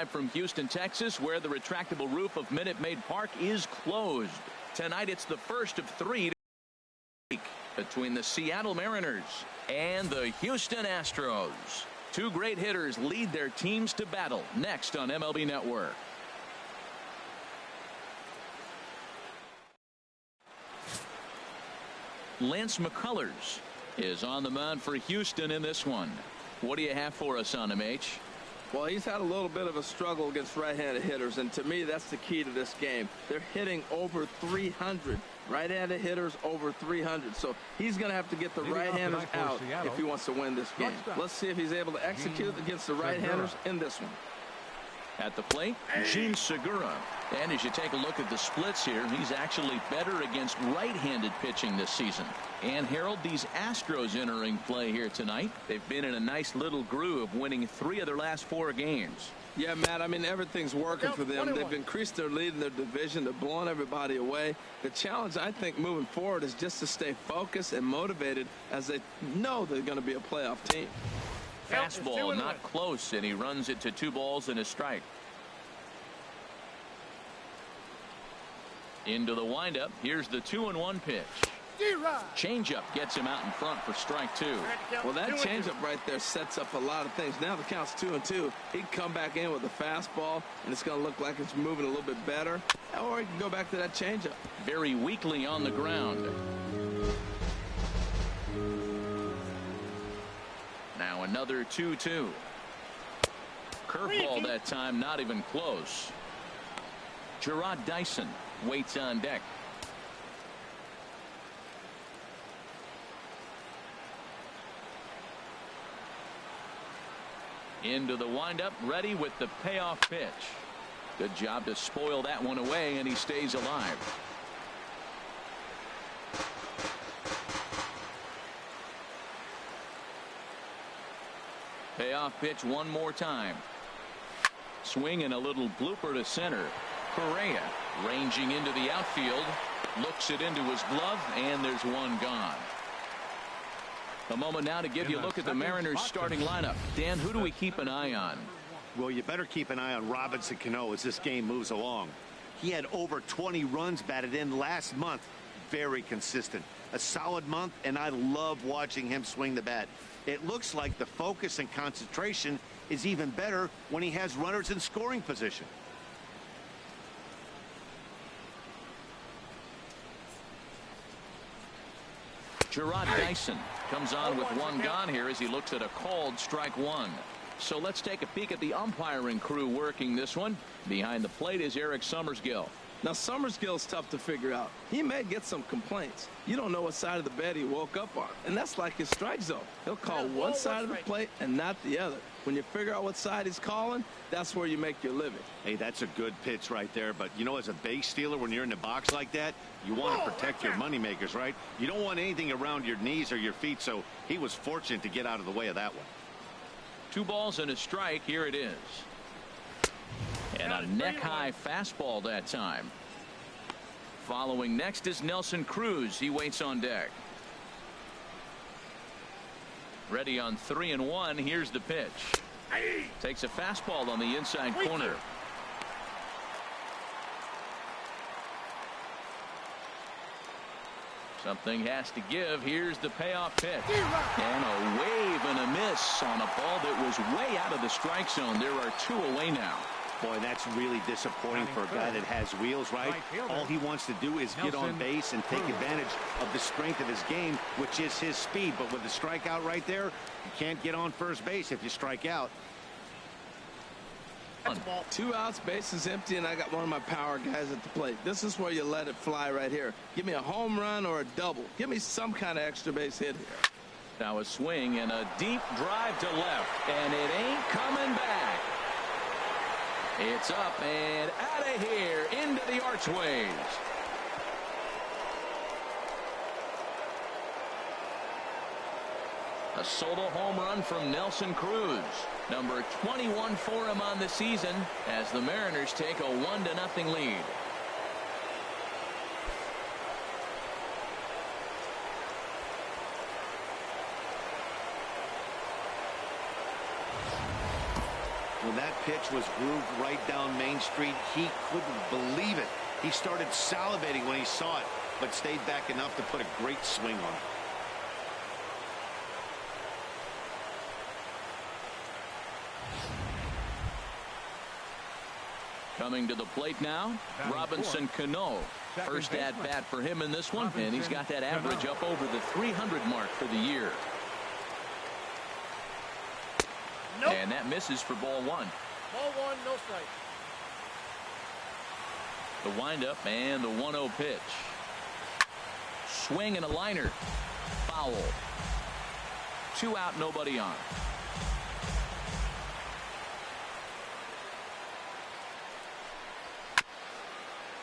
live from Houston, Texas, where the retractable roof of Minute Maid Park is closed. Tonight, it's the first of three between the Seattle Mariners and the Houston Astros. Two great hitters lead their teams to battle next on MLB Network. Lance McCullers is on the mound for Houston in this one. What do you have for us on him, H? Well, he's had a little bit of a struggle against right-handed hitters, and to me, that's the key to this game. They're hitting over 300. Right-handed hitters over 300. So he's going to have to get the right-handers out if he wants to win this game. Let's see if he's able to execute against the right-handers in this one. At the plate, Gene Segura. And as you take a look at the splits here, he's actually better against right-handed pitching this season. And Harold, these Astros entering play here tonight. They've been in a nice little groove, winning 3 of their last 4 games. Yeah, Matt, I mean, everything's working for them. They've increased their lead in their division. They're blowing everybody away. The challenge, I think, moving forward is just to stay focused and motivated as they know they're going to be a playoff team. Fastball not close, and he runs it to 2 balls and a strike. Into the windup. Here's the 2-1 pitch. Changeup gets him out in front for strike 2. Well, that changeup right there sets up a lot of things. Now the count's 2-2. He can come back in with a fastball, and it's going to look like it's moving a little bit better. Or he can go back to that changeup. Very weakly on the ground. Now another 2-2. Curveball that time, not even close. Gerard Dyson waits on deck. Into the windup, ready with the payoff pitch. Good job to spoil that one away, and he stays alive. Payoff pitch one more time. Swing and a little blooper to center. Correa ranging into the outfield, looks it into his glove, and there's one gone. A moment now to give you a look at the Mariners starting lineup. Dan, who do we keep an eye on? Well, you better keep an eye on Robinson Cano as this game moves along. He had over 20 runs batted in last month. Very consistent. A solid month, and I love watching him swing the bat. It looks like the focus and concentration is even better when he has runners in scoring position. Gerard Dyson comes on with one gone here as he looks at a called strike 1. So let's take a peek at the umpiring crew working this one. Behind the plate is Eric Summersgill. Now, Summersgill's tough to figure out. He may get some complaints. You don't know what side of the bed he woke up on, and that's like his strike zone. He'll call one side of the plate and not the other. When you figure out what side he's calling, that's where you make your living. Hey, that's a good pitch right there. But, you know, as a base stealer, when you're in the box like that, you want to protect your moneymakers, right? You don't want anything around your knees or your feet, so he was fortunate to get out of the way of that one. 2 balls and a strike. Here it is. And a neck-high fastball that time. Following next is Nelson Cruz. He waits on deck. Ready on 3-1. Here's the pitch. Takes a fastball on the inside corner. Something has to give. Here's the payoff pitch. And a wave and a miss on a ball that was way out of the strike zone. There are 2 away now. Boy, that's really disappointing for a guy that has wheels, right? All he wants to do is get on base and take advantage of the strength of his game, which is his speed. But with the strikeout right there, you can't get on first base if you strike out. 2 outs, base is empty, and I got one of my power guys at the plate. This is where you let it fly right here. Give me a home run or a double. Give me some kind of extra base hit here. Now a swing and a deep drive to left, and it ain't coming back. It's up and out of here into the archways. A solo home run from Nelson Cruz. Number 21 for him on the season as the Mariners take a 1-0 lead. When that pitch was grooved right down Main Street, he couldn't believe it. He started salivating when he saw it, but stayed back enough to put a great swing on it. Coming to the plate now, Robinson Cano. First at bat for him in this one, and he's got that average up over the 300 mark for the year. Nope. And that misses for ball one. Ball one, no strike. The windup and the 1-0 pitch. Swing and a liner. Foul. 2 out, nobody on.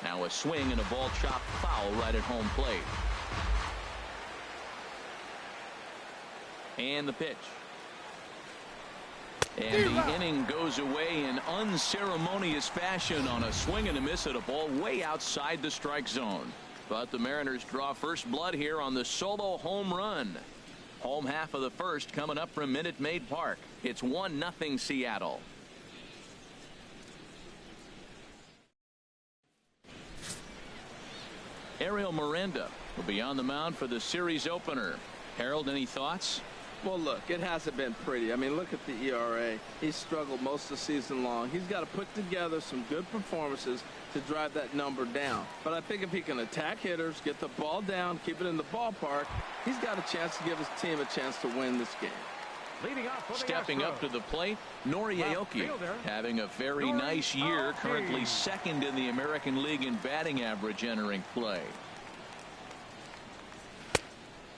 Now a swing and a ball chopped foul right at home plate. And the pitch. And the inning goes away in unceremonious fashion on a swing and a miss at a ball way outside the strike zone. But the Mariners draw first blood here on the solo home run. Home half of the first coming up from Minute Maid Park. It's 1-0 Seattle. Ariel Miranda will be on the mound for the series opener. Harold, any thoughts? Well, look, it hasn't been pretty. I mean, look at the ERA. He's struggled most of the season long. He's got to put together some good performances to drive that number down. But I think if he can attack hitters, get the ball down, keep it in the ballpark, he's got a chance to give his team a chance to win this game. Stepping up to the plate, Nori Aoki having a very nice year, currently second in the American League in batting average entering play.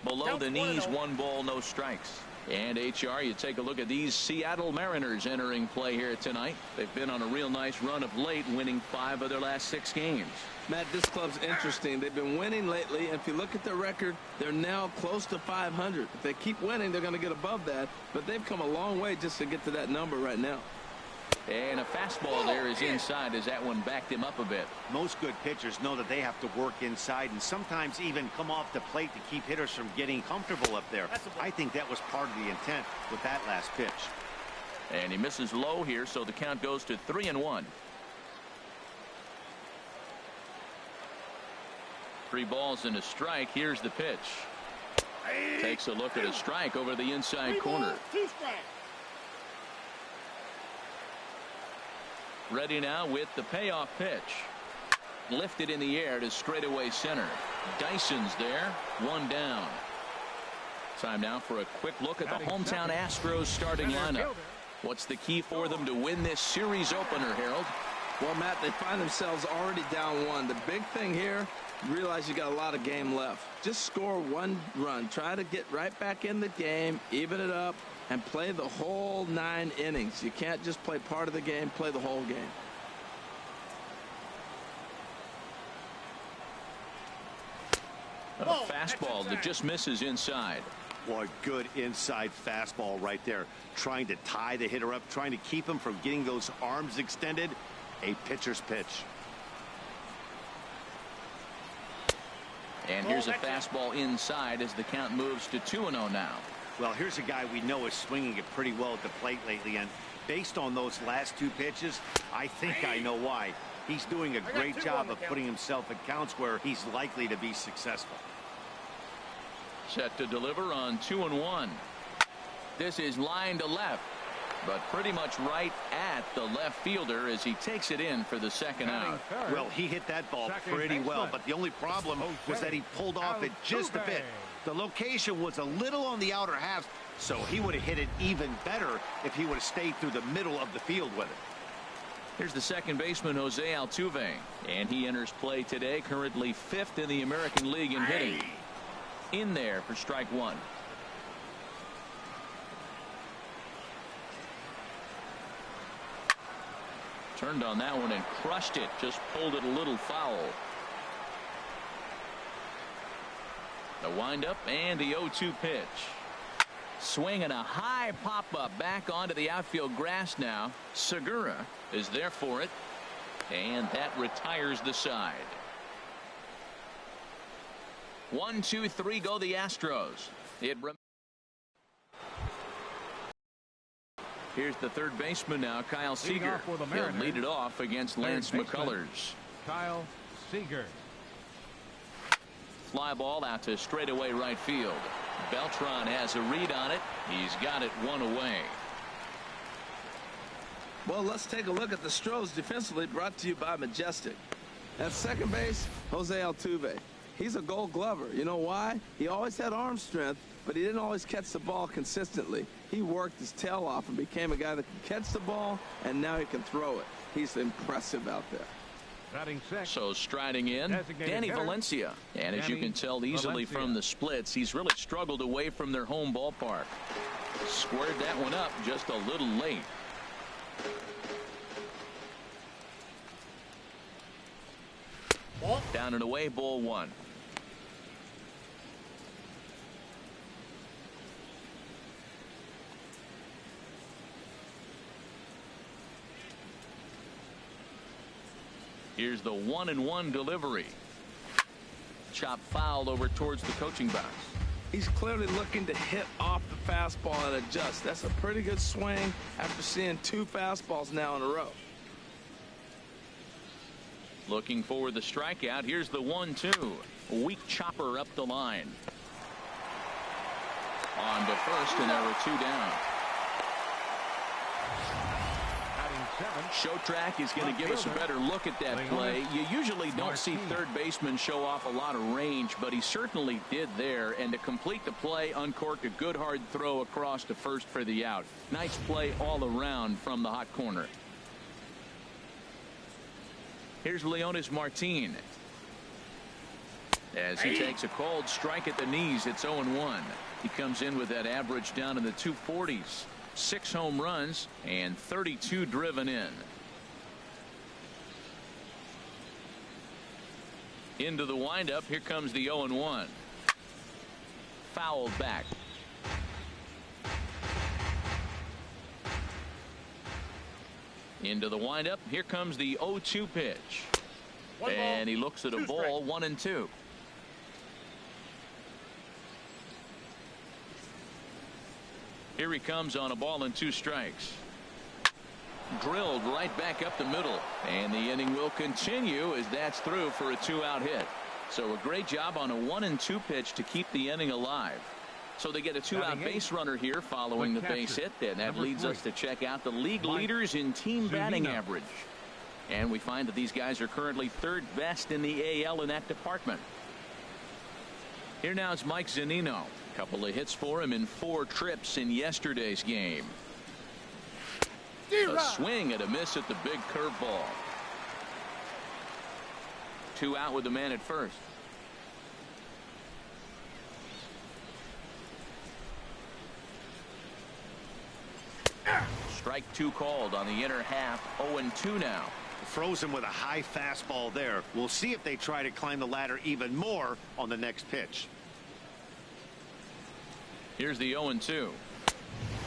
Below the knees, 1 ball, no strikes. And HR, you take a look at these Seattle Mariners entering play here tonight. They've been on a real nice run of late, winning 5 of their last 6 games. Matt, this club's interesting. They've been winning lately, and if you look at their record, they're now close to 500. If they keep winning, they're going to get above that, but they've come a long way just to get to that number right now. And a fastball there is inside as that one backed him up a bit. Most good pitchers know that they have to work inside and sometimes even come off the plate to keep hitters from getting comfortable up there. I think that was part of the intent with that last pitch. And he misses low here, so the count goes to 3-1. 3 balls and a strike. Here's the pitch. Takes a look at a strike over the inside corner. 2 strikes. Ready now with the payoff pitch. Lifted in the air to straightaway center. Dyson's there. 1 down. Time now for a quick look at the hometown Astros starting lineup. What's the key for them to win this series opener, Harold? Well, Matt, they find themselves already down 1. The big thing here, realize you got a lot of game left. Just score 1 run. Try to get right back in the game, even it up, and play the whole 9 innings. You can't just play part of the game, play the whole game. A fastball that just misses inside. Boy, good inside fastball right there. Trying to tie the hitter up, trying to keep him from getting those arms extended. A pitcher's pitch. And here's a fastball inside as the count moves to 2-0 now. Well, here's a guy we know is swinging it pretty well at the plate lately, and based on those last 2 pitches, I think I know why. He's doing a great job of putting himself in counts where he's likely to be successful. Set to deliver on 2-1. This is line to left, but pretty much right at the left fielder as he takes it in for the 2nd out. Well, he hit that ball pretty well, but the only problem was that he pulled off it just a bit. The location was a little on the outer half, so he would have hit it even better if he would have stayed through the middle of the field with it. Here's the second baseman, Jose Altuve, and he enters play today, currently 5th in the American League in hitting. In there for strike 1. Turned on that one and crushed it. Just pulled it a little foul. The windup and the 0-2 pitch. Swing and a high pop-up back onto the outfield grass now. Segura is there for it. And that retires the side. 1, 2, 3 go the Astros. Here's the third baseman now, Kyle Seager. He'll lead it off against Lance McCullers. Kyle Seager. Fly ball out to straightaway right field. Beltran has a read on it. He's got it one away. Well, let's take a look at the Astros defensively, brought to you by Majestic. At second base, Jose Altuve. He's a Gold Glover. You know why? He always had arm strength, but he didn't always catch the ball consistently. He worked his tail off and became a guy that can catch the ball, and now he can throw it. He's impressive out there. Batting six. So striding in, Danny Valencia. And as you can tell easily from the splits, he's really struggled away from their home ballpark. Squared that one up just a little late. Down and away, ball one. Here's the 1-1 delivery. Chop fouled over towards the coaching box. He's clearly looking to hit off the fastball and adjust. That's a pretty good swing after seeing 2 fastballs now in a row. Looking for the strikeout. Here's the 1-2. A weak chopper up the line. On to first, and there were 2 down. Show Track is going to give us a better look at that play. You usually don't see third baseman show off a lot of range, but he certainly did there. And to complete the play, uncorked a good hard throw across to first for the out. Nice play all around from the hot corner. Here's Leonis Martin. As he takes a cold strike at the knees, it's 0-1. He comes in with that average down in the 240s. 6 home runs and 32 driven in. Into the windup. Here comes the 0-1. Fouled back. Into the windup. Here comes the 0-2 pitch. And he looks at a ball, 1-2. Here he comes on a ball and 2 strikes. Drilled right back up the middle. And the inning will continue as that's through for a 2-out hit. So a great job on a 1-2 pitch to keep the inning alive. So they get a 2-out base runner here following the base hit. And that leads us to check out the league leaders in team batting average. And we find that these guys are currently 3rd best in the AL in that department. Here now is Mike Zunino. Couple of hits for him in 4 trips in yesterday's game. A swing and a miss at the big curveball. 2 out with the man at first. Strike 2 called on the inner half. 0-2 now. Frozen with a high fastball there. We'll see if they try to climb the ladder even more on the next pitch. Here's the 0-2.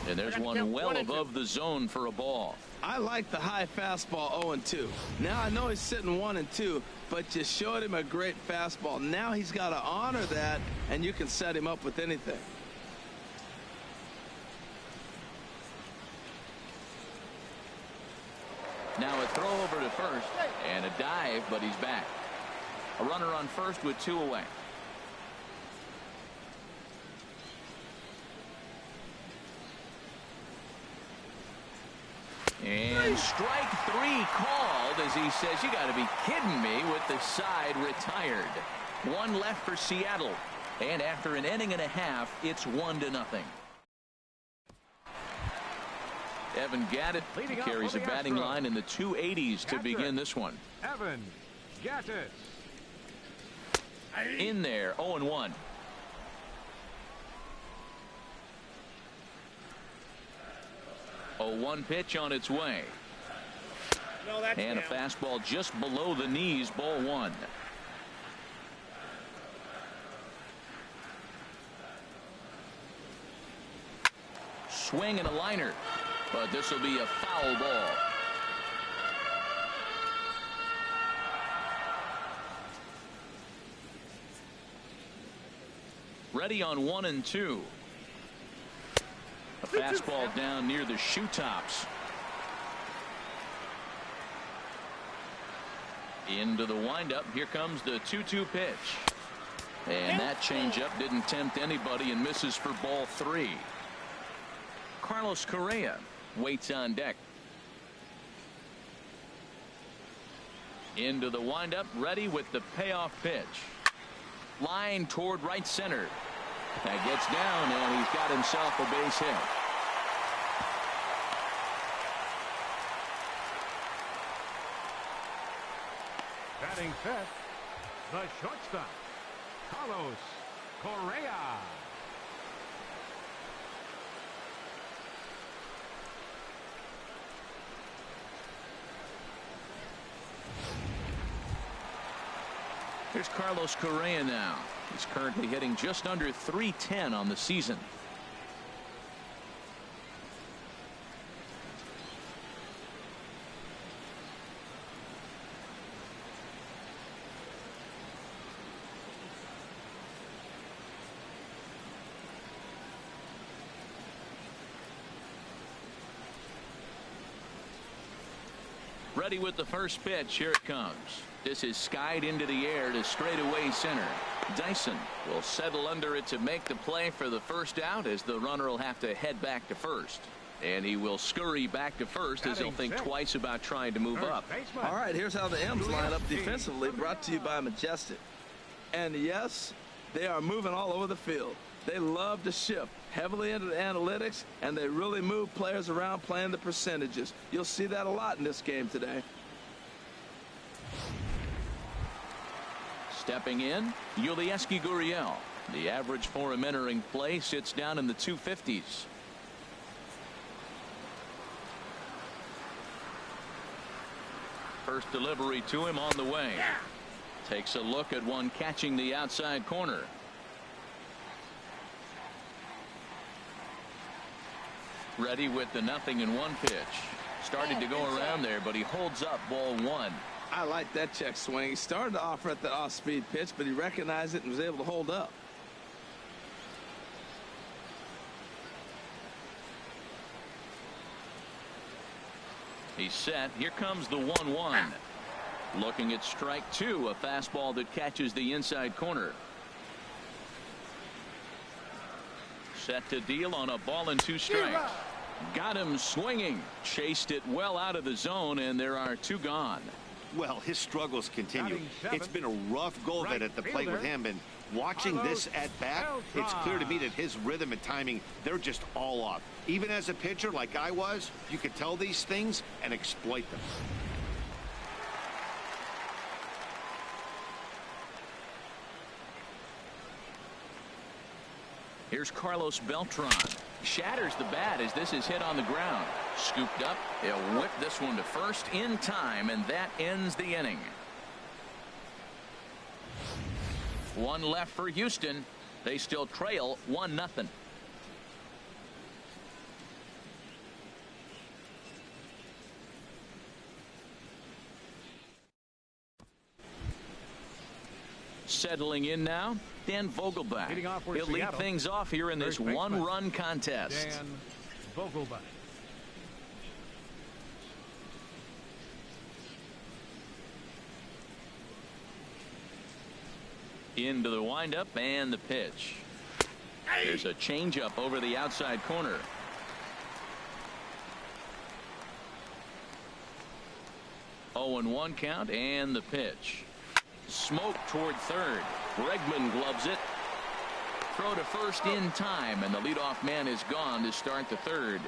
And there's one well above the zone for a ball. I like the high fastball 0-2. Now I know he's sitting 1-2, but you showed him a great fastball. Now he's got to honor that, and you can set him up with anything. Now a throw over to first and a dive, but he's back. A runner on first with 2 away. And strike 3 called as he says, you got to be kidding me, with the side retired. 1 left for Seattle. And after an inning and a half, it's 1-0. Evan Gattet carries a batting line in the 280s to begin this one. Evan Gattet. In there, 0-1. A 1 pitch on its way. And a fastball just below the knees, ball 1. Swing and a liner, but this will be a foul ball. Ready on 1-2. A Fastball down near the shoe tops. Into the windup. Here comes the 2-2 pitch. And that changeup didn't tempt anybody and misses for ball 3. Carlos Correa waits on deck. Into the windup, ready with the payoff pitch. Line toward right center. That gets down, and he's got himself a base hit. Batting fifth, the shortstop, Carlos Correa. Here's Carlos Correa now. He's currently hitting just under .310 on the season. Ready with the first pitch. Here it comes. This is skied into the air to straightaway center. Dyson will settle under it to make the play for the first out, as the runner will have to head back to first. And he will scurry back to first as he'll think twice about trying to move up. All right, here's how the M's line up defensively, brought to you by Majestic. And yes, they are moving all over the field. They love to shift heavily into the analytics, and they really move players around playing the percentages. You'll see that a lot in this game today. Stepping in, Yulieski Gurriel. The average for him entering play sits down in the 250s. First delivery to him on the way. Takes a look at one catching the outside corner. Ready with the 0-1 pitch. Started to go around there, but he holds up ball 1. I like that check swing. He started to offer at the off-speed pitch, but he recognized it and was able to hold up. He's set. Here comes the 1-1. Looking at strike 2, a fastball that catches the inside corner. Set to deal on a ball and 2 strikes. Got him swinging. Chased it well out of the zone, and there are 2 gone. Well, his struggles continue. It's been a rough go of it at the plate with him, and watching this at bat, it's clear to me that his rhythm and timing, they're just all off. Even as a pitcher like I was, you could tell these things and exploit them. Here's Carlos Beltran. Shatters the bat as this is hit on the ground. Scooped up. He'll whip this one to first in time, and that ends the inning. 1 left for Houston. They still trail 1-0. Settling in now, Dan Vogelbach. He'll lead things off here in this 1-run contest. Dan Vogelbach. Into the windup and the pitch. There's a changeup over the outside corner. Oh, 0-1 count, and the pitch. Smoke toward third. Bregman gloves it. Throw to first in time, and the leadoff man is gone to start the third.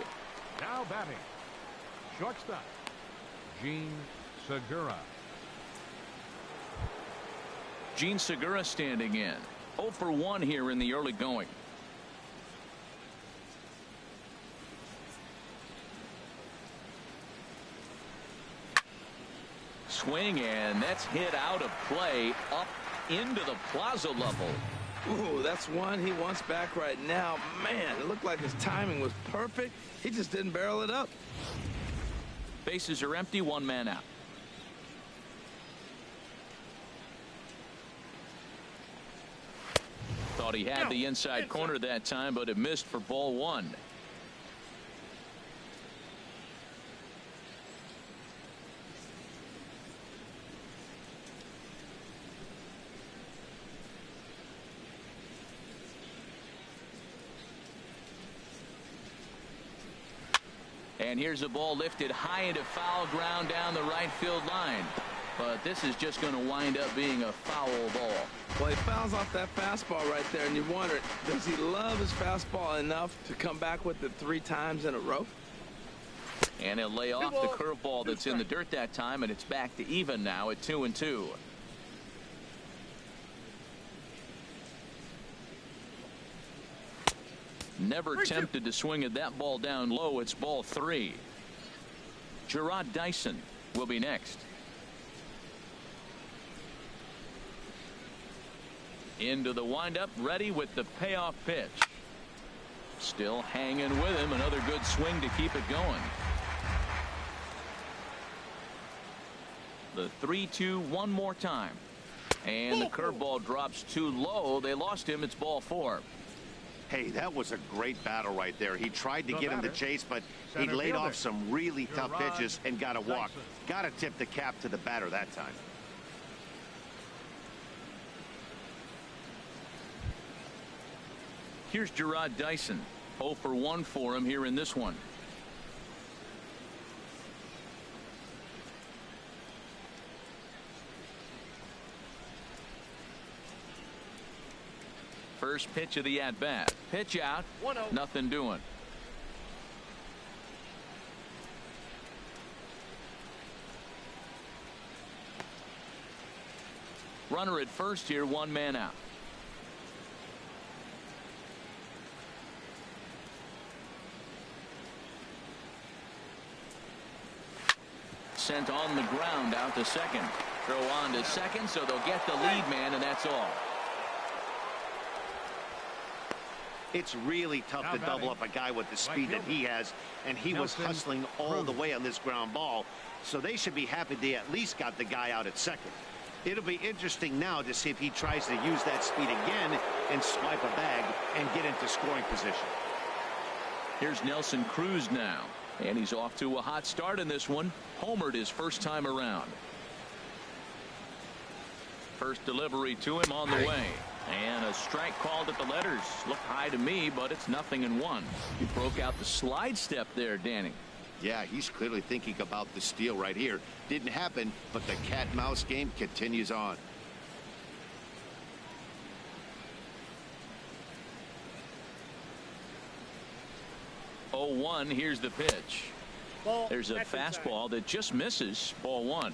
Now batting, shortstop, Gene Segura. Gene Segura standing in. 0 for 1 here in the early going. Swing, and that's hit out of play up into the plaza level. Ooh, that's one he wants back right now. Man, it looked like his timing was perfect. He just didn't barrel it up. Bases are empty, 1 man out. Thought he had the inside corner that time, but it missed for ball 1. And here's a ball lifted high into foul ground down the right field line. But this is just going to wind up being a foul ball. Well, he fouls off that fastball right there, and you wonder, does he love his fastball enough to come back with it 3 times in a row? And he'll lay off the curveball that's in the dirt that time, and it's back to even now at 2-2. Never tempted to swing at that ball down low. It's ball 3. Gerard Dyson will be next. Into the windup, ready with the payoff pitch. Still hanging with him. Another good swing to keep it going. The 3-2 one more time. And the curveball drops too low. They lost him. It's ball 4. Hey, that was a great battle right there. He tried to get him to chase, but he laid off some really tough pitches and got a walk. Got to tip the cap to the batter that time. Here's Gerard Dyson. 0 for 1 for him here in this one. First pitch of the at-bat. Pitch out. 1-0. Nothing doing. Runner at first here, 1 man out. Sent on the ground out to second. Throw on to second, so they'll get the lead man, and that's all. It's really tough to double up a guy with the speed that he has, and he was hustling all the way on this ground ball, so they should be happy they at least got the guy out at second. It'll be interesting now to see if he tries to use that speed again and swipe a bag and get into scoring position. Here's Nelson Cruz now, and he's off to a hot start in this one. Homered his first time around. First delivery to him on the way. And a strike called at the letters. Looked high to me, but it's 0-1. He broke out the slide step there, Danny. Yeah, he's clearly thinking about the steal right here. Didn't happen, but the cat-mouse game continues on. Oh, 1. Here's the pitch. There's a fastball that just misses. Ball 1.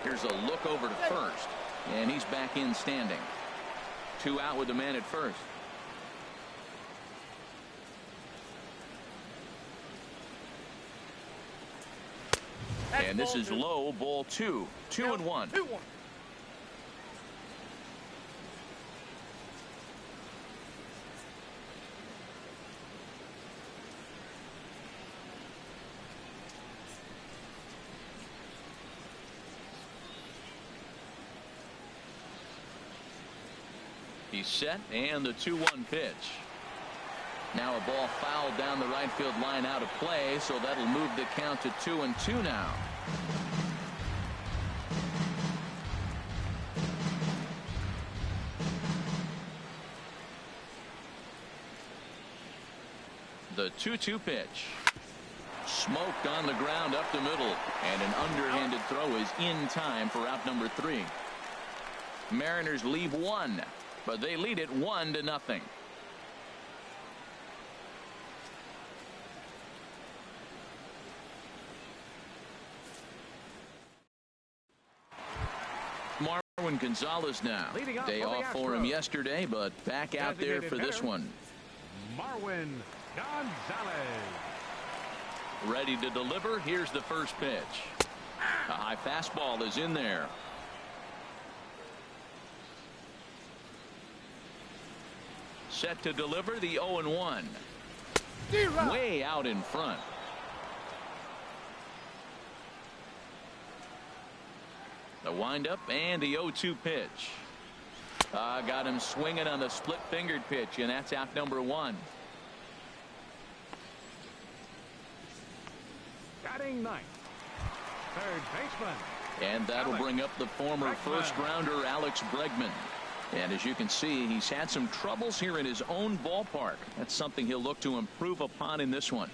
Here's a look over to first, and he's back in standing. 2 out with the man at first. And this is low, ball 2. 2-1. 2-1. He's set, and the 2-1 pitch. Now a ball fouled down the right field line out of play, so that'll move the count to 2-2 now. The 2-2 pitch. Smoked on the ground up the middle, and an underhanded throw is in time for out number 3. Mariners leave 1, but they lead it 1-0. Marwin Gonzalez now. Day off for him yesterday, but back out there for this one. Marwin Gonzalez. Ready to deliver. Here's the first pitch. A high fastball is in there. Set to deliver the 0-1. Way out in front. The windup and the 0-2 pitch. Got him swinging on the split fingered pitch, and that's out number 1. Batting ninth, third baseman. And that'll bring up the former first-rounder Alex Bregman. And as you can see, he's had some troubles here in his own ballpark. That's something he'll look to improve upon in this one.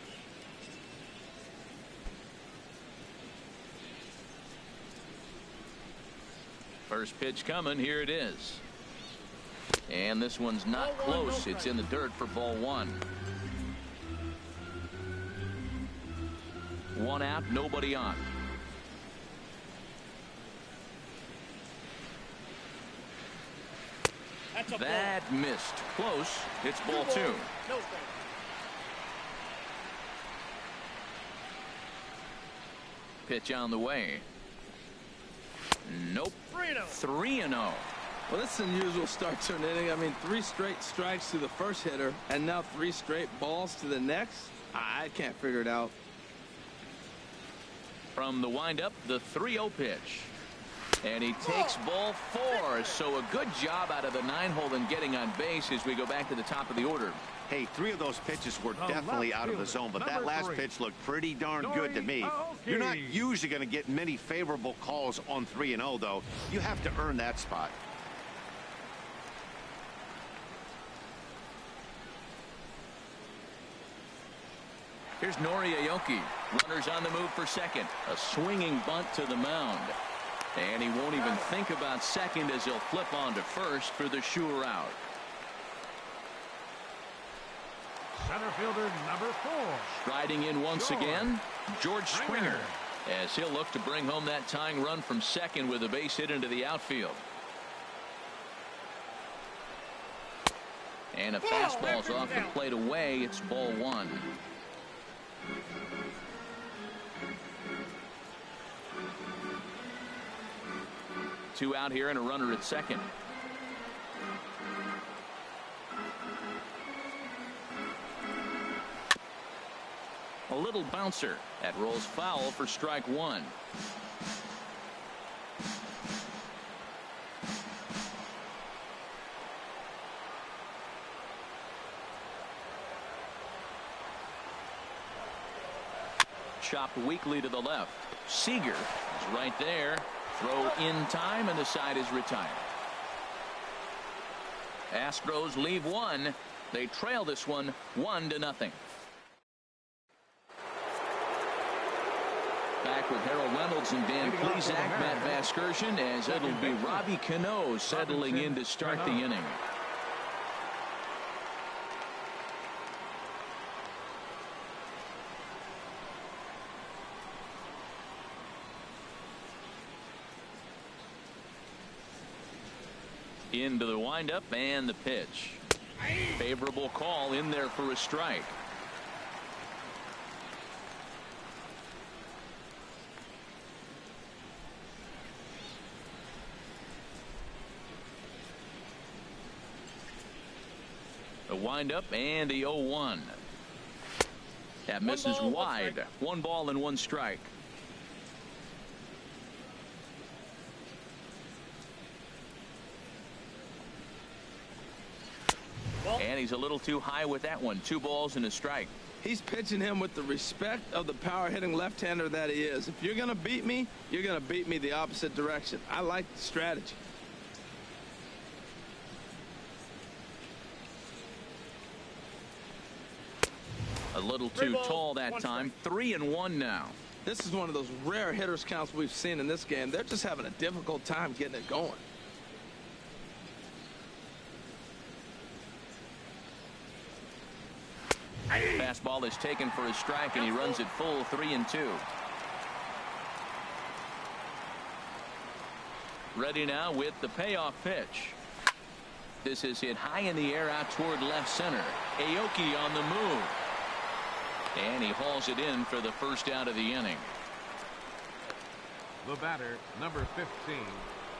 First pitch coming. Here it is. And this one's not close. It's in the dirt for ball one. One out, nobody on. That missed. Close. It's ball two. No. Pitch on the way. Nope. 3-0. Well, this is an unusual start to an inning. I mean, 3 straight strikes to the first hitter, and now 3 straight balls to the next. I can't figure it out. From the windup, the 3-0 pitch. And he takes ball 4. So a good job out of the 9-hole in getting on base as we go back to the top of the order. Hey, 3 of those pitches were definitely out of the zone, but that last pitch looked pretty darn good to me. You're not usually going to get many favorable calls on 3-0, though. You have to earn that spot. Here's Nori Aoki. Runners on the move for second. A swinging bunt to the mound. And he won't even think about second as he'll flip on to first for the sure out. Center fielder number 4. Striding in once again, George Springer, as he'll look to bring home that tying run from second with a base hit into the outfield. And a fastball's off the plate away. It's ball one. Two out here and a runner at second. A little bouncer that rolls foul for strike one. Chopped weakly to the left. Seager is right there. Throw in time, and the side is retired. Astros leave one. They trail this one 1-0. Back with Harold Reynolds and Dan Plesac, Matt Vasgersian, as it'll be Robbie Cano settling in to start the inning. Into the windup and the pitch. Favorable call in there for a strike. The windup and the 0-1. That misses wide. 1 ball and 1 strike. And he's a little too high with that one. 2 balls and a strike. He's pitching him with the respect of the power hitting left-hander that he is. If you're going to beat me, you're going to beat me the opposite direction. I like the strategy. A little too tall that time. 3-1 now. This is one of those rare hitters counts we've seen in this game. They're just having a difficult time getting it going. Fastball is taken for a strike, and he runs it full 3-2. Ready now with the payoff pitch. This is hit high in the air out toward left center. Aoki on the move. And he hauls it in for the first out of the inning. The batter, number 15,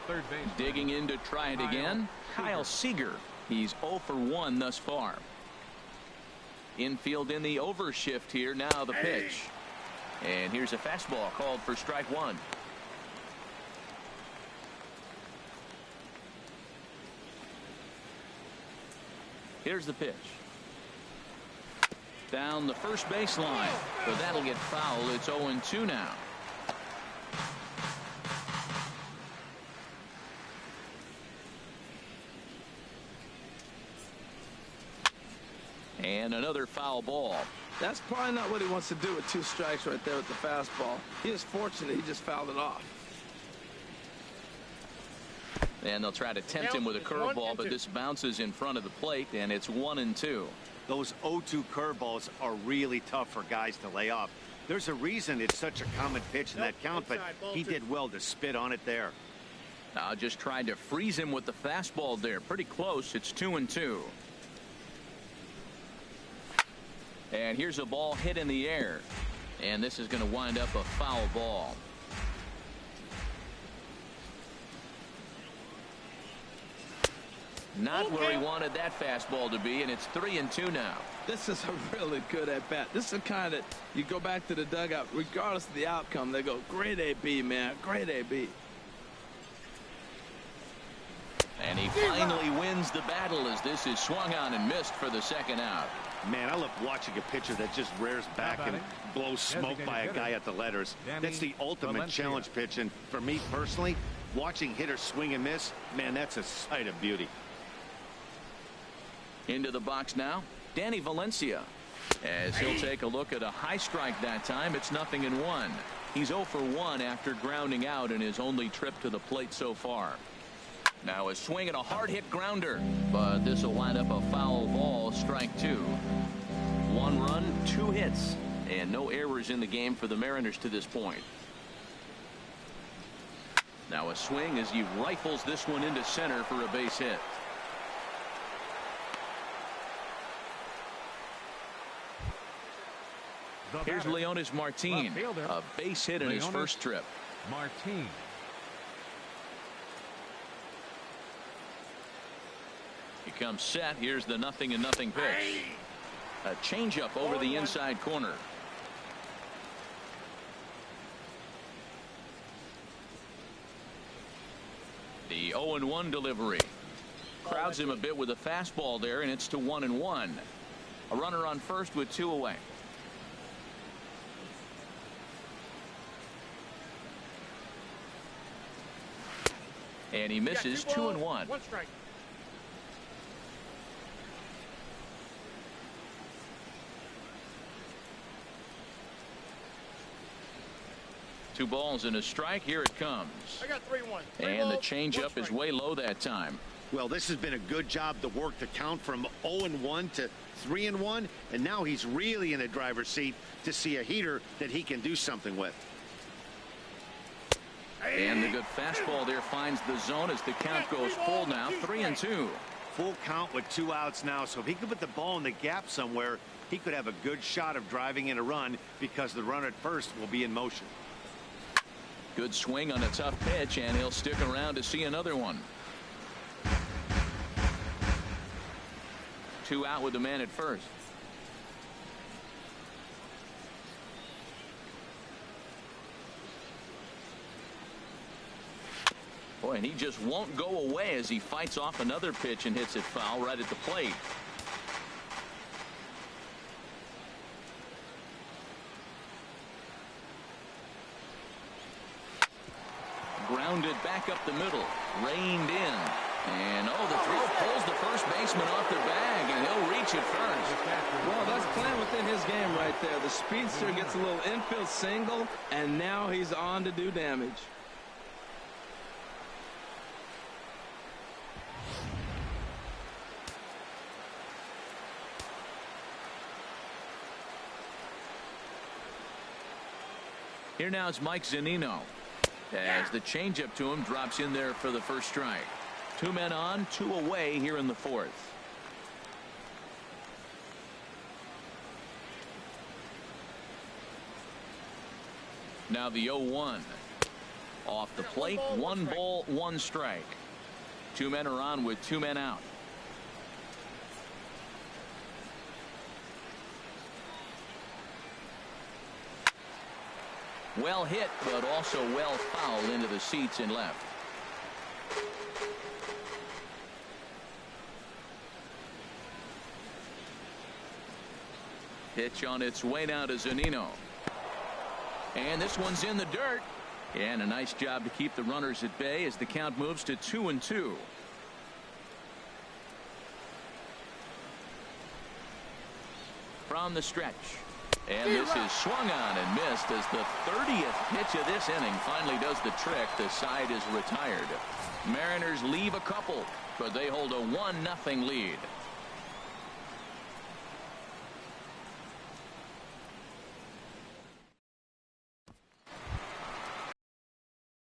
third base. Digging in to try it again, Kyle Seager. He's 0 for 1 thus far. Infield in the overshift here. Now the pitch. And here's a fastball called for strike one. Here's the pitch. Down the first baseline, but that'll get fouled. It's 0-2 now. And another foul ball. That's probably not what he wants to do with 2 strikes right there with the fastball. He is fortunate he just fouled it off. And they'll try to tempt him with a curveball, but this bounces in front of the plate, and it's 1-2. Those 0-2 curveballs are really tough for guys to lay off. There's a reason it's such a common pitch in that count, but he did well to spit on it there. Now just tried to freeze him with the fastball there. Pretty close. It's 2-2. And here's a ball hit in the air. And this is going to wind up a foul ball. Not where he wanted that fastball to be, and it's 3-2 now. This is a really good at-bat. This is the kind that you go back to the dugout, regardless of the outcome, they go, great AB, man, great AB. And he finally wins the battle as this is swung on and missed for the second out. Man, I love watching a pitcher that just rears back and blows smoke by a guy at the letters. That's the ultimate challenge pitch, and for me personally, watching hitters swing and miss, man, that's a sight of beauty. Into the box now, Danny Valencia. As he'll take a look at a high strike that time, it's 0-1. He's 0 for 1 after grounding out in his only trip to the plate so far. Now a swing and a hard hit grounder, but this will wind up a foul ball, strike 2. 1 run, 2 hits, and no errors in the game for the Mariners to this point. Now a swing as he rifles this one into center for a base hit. Here's Leonis Martin, a base hit in his first trip. Martin. He comes set. Here's the 0-0 pitch. A changeup over the inside corner. The 0-1 delivery. Crowds him a bit with a fastball there, and it's to 1-1. A runner on first with 2 away. And he misses 2-1. 1 strike. Two balls and a strike. Here it comes. I got 3-1. And the changeup is way low that time. Well, this has been a good job to work the count from 0-1 to 3-1, and now he's really in a driver's seat to see a heater that he can do something with. And the good fastball there finds the zone as the count goes full now. 3-2. Full count with 2 outs now, so if he could put the ball in the gap somewhere, he could have a good shot of driving in a run because the runner at first will be in motion. Good swing on a tough pitch, and he'll stick around to see another one. 2 out with the man at first. Boy, and he just won't go away as he fights off another pitch and hits it foul right at the plate. Grounded back up the middle, reined in, and the throw pulls the first baseman off the bag, and he'll reach it first. Well, that's playing within his game right there. The speedster gets a little infield single, and now he's on to do damage. Here now is Mike Zunino, as the changeup to him drops in there for the first strike. 2 men on, 2 away here in the 4th. Now the 0-1. Off the plate, 1 ball, 1 strike. 2 men are on with 2 men out. Well hit, but also well fouled into the seats in left. Pitch on its way now to Zunino. And this one's in the dirt. And a nice job to keep the runners at bay as the count moves to 2-2. From the stretch. And this is swung on and missed as the 30th pitch of this inning finally does the trick. The side is retired. Mariners leave a couple, but they hold a 1-0 lead.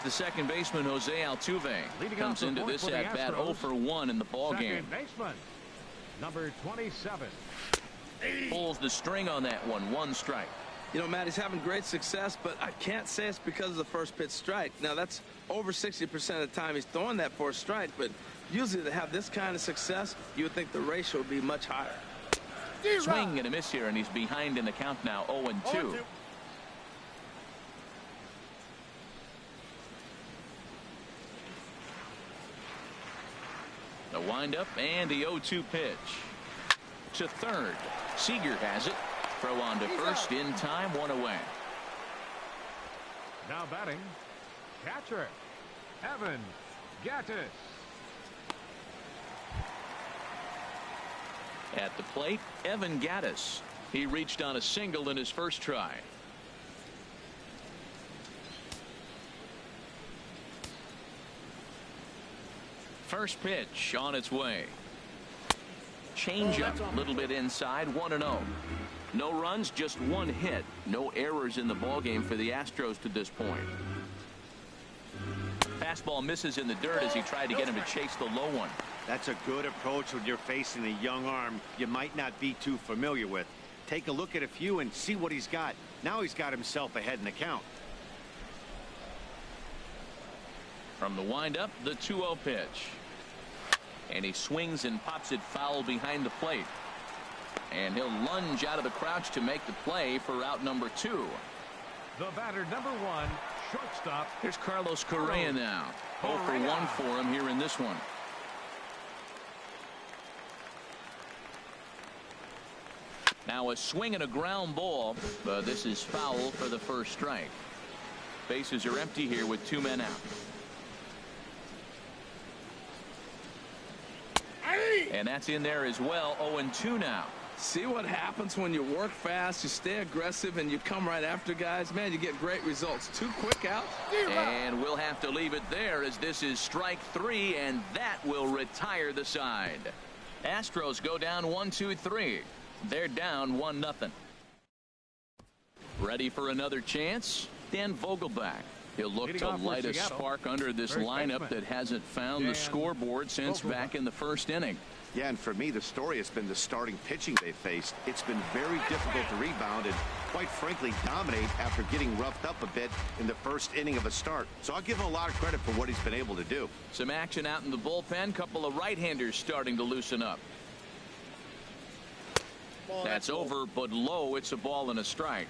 The second baseman, Jose Altuve, comes into this at bat 0 for 1 in the ball game. Baseman, number 27. Pulls the string on that one. 1 strike. You know, Matt, he's having great success, but I can't say it's because of the first pitch strike. Now, that's over 60% of the time he's throwing that for a strike, but usually to have this kind of success, you would think the ratio would be much higher. Swing and a miss here, and he's behind in the count now, 0-2. The windup and the 0-2 pitch. To third. Seager has it. Throw on to first in time, 1 away. Now batting, catcher, Evan Gattis. At the plate, Evan Gattis. He reached on a single in his first try. First pitch on its way. Changeup, a little bit inside, 1-0. No runs, just 1 hit. No errors in the ballgame for the Astros to this point. Fastball misses in the dirt as he tried to get him to chase the low one. That's a good approach when you're facing a young arm you might not be too familiar with. Take a look at a few and see what he's got. Now he's got himself ahead in the count. From the windup, the 2-0 pitch. And he swings and pops it foul behind the plate. And he'll lunge out of the crouch to make the play for out number 2. The batter, number 1, shortstop. Here's Carlos Correa now. 0 for 1 for him here in this one. Now a swing and a ground ball. But this is foul for the first strike. Bases are empty here with 2 men out. And that's in there as well. 0-2 now. See what happens when you work fast, you stay aggressive, and you come right after guys. Man, you get great results. 2 quick outs. And we'll have to leave it there as this is strike 3, and that will retire the side. Astros go down 1-2-3. They're down 1-0. Ready for another chance? Dan Vogelbach. He'll look to light a spark under this lineup that hasn't found the scoreboard since back in the first inning. Yeah, and for me, the story has been the starting pitching they faced. It's been very difficult to rebound and, quite frankly, dominate after getting roughed up a bit in the first inning of a start. So I'll give him a lot of credit for what he's been able to do. Some action out in the bullpen. Couple of right-handers starting to loosen up. That's over, but low. It's a ball and a strike.